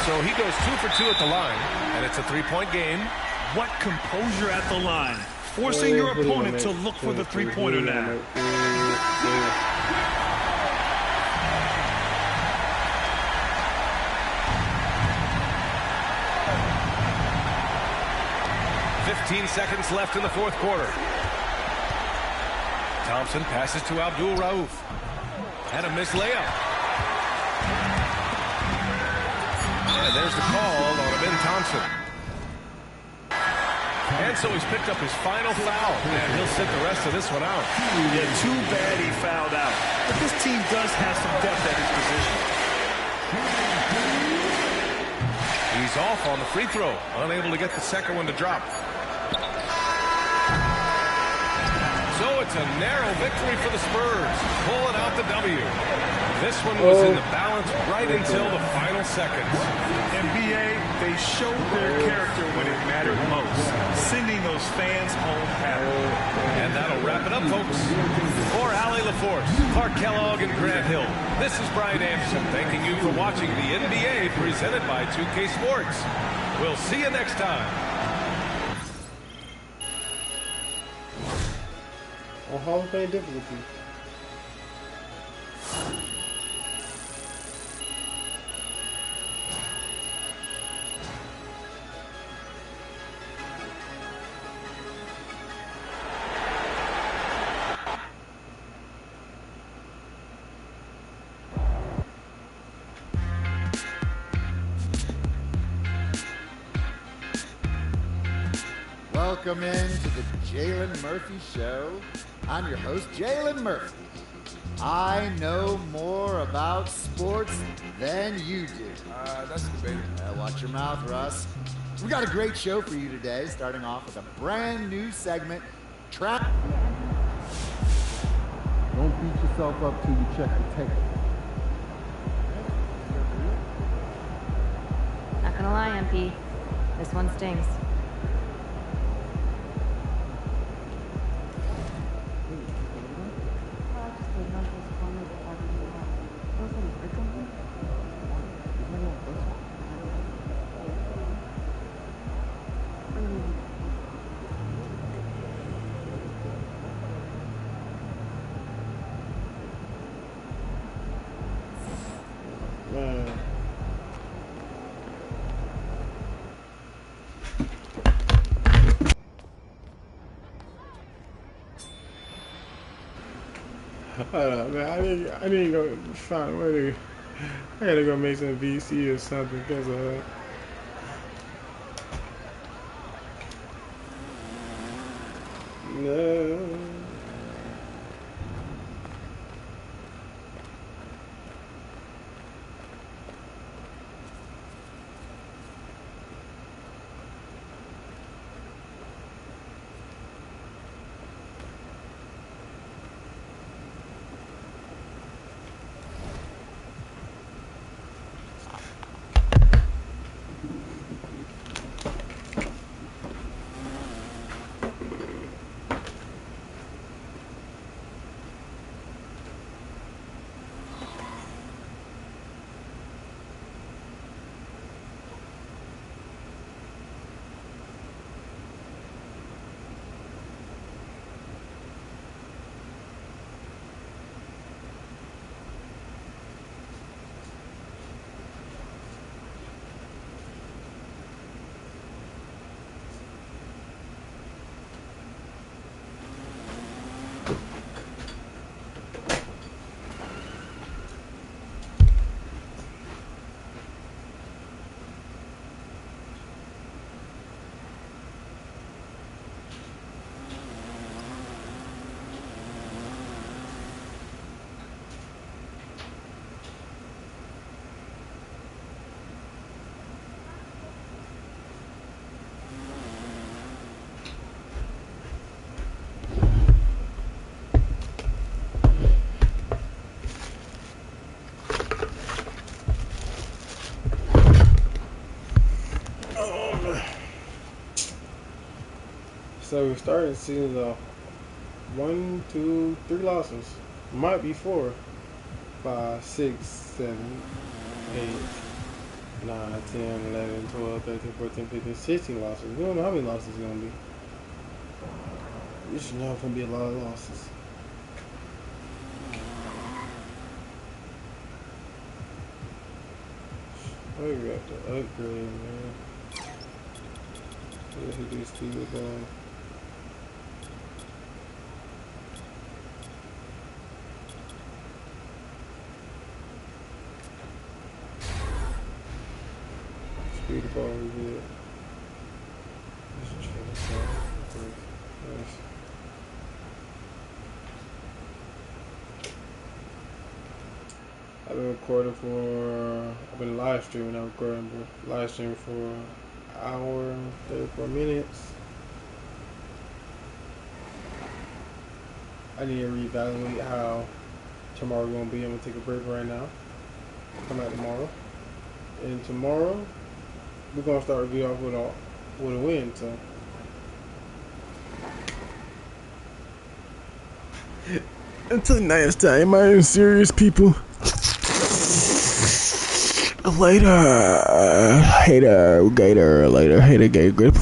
So he goes 2 for 2 at the line, and it's a 3-point game. What composure at the line. Forcing your opponent to look for the 3-pointer now. Seconds left in the 4th quarter. Thompson passes to Abdul-Rauf. And a missed layup. And there's the call on Ben Thompson. And so he's picked up his final foul. And he'll sit the rest of this one out. Yeah, too bad he fouled out. But this team does have some depth at his position. He's off on the free throw, unable to get the second one to drop. So it's a narrow victory for the Spurs, pulling out the W. This one was in the balance right until the final seconds. NBA, they showed their character when it mattered most, sending those fans home happy. And that'll wrap it up, folks. For Allie LaForce, Clark Kellogg, and Grant Hill, this is Brian Anderson thanking you for watching the NBA presented by 2K Sports. We'll see you next time. On Hall of Fame difficulty. Welcome into the Jalen Murphy Show. I'm your host, Jalen Murphy. I know more about sports than you do. That's debatable. Watch your mouth, Russ. We got a great show for you today, starting off with a brand new segment, Trap. Don't beat yourself up till you check the tape. Not gonna lie, MP. This one stings. Hold up, man. I need to go find a way to. I gotta go make some VC or something because no. So we're starting the season off 1, 2, 3 losses. Might be 4, 5, 6, 7, 8, 9, 10, 11, 12, 13, 14, 15, 16 losses. We don't know how many losses it's going to be. We just know it's going to be a lot of losses. We got to upgrade, man. Let's hit these two with speed the ball we get. Let's try this out. Nice. I've been recording for. I've been live streaming. I'm recording live streaming for an hour and 34 minutes. I need to reevaluate how tomorrow gonna be. I'm gonna take a break right now. Come out tomorrow, and tomorrow we're gonna start review off with a win. So. Until next time, I am serious, people. Later, hater, gator, later, hater, gator, grip.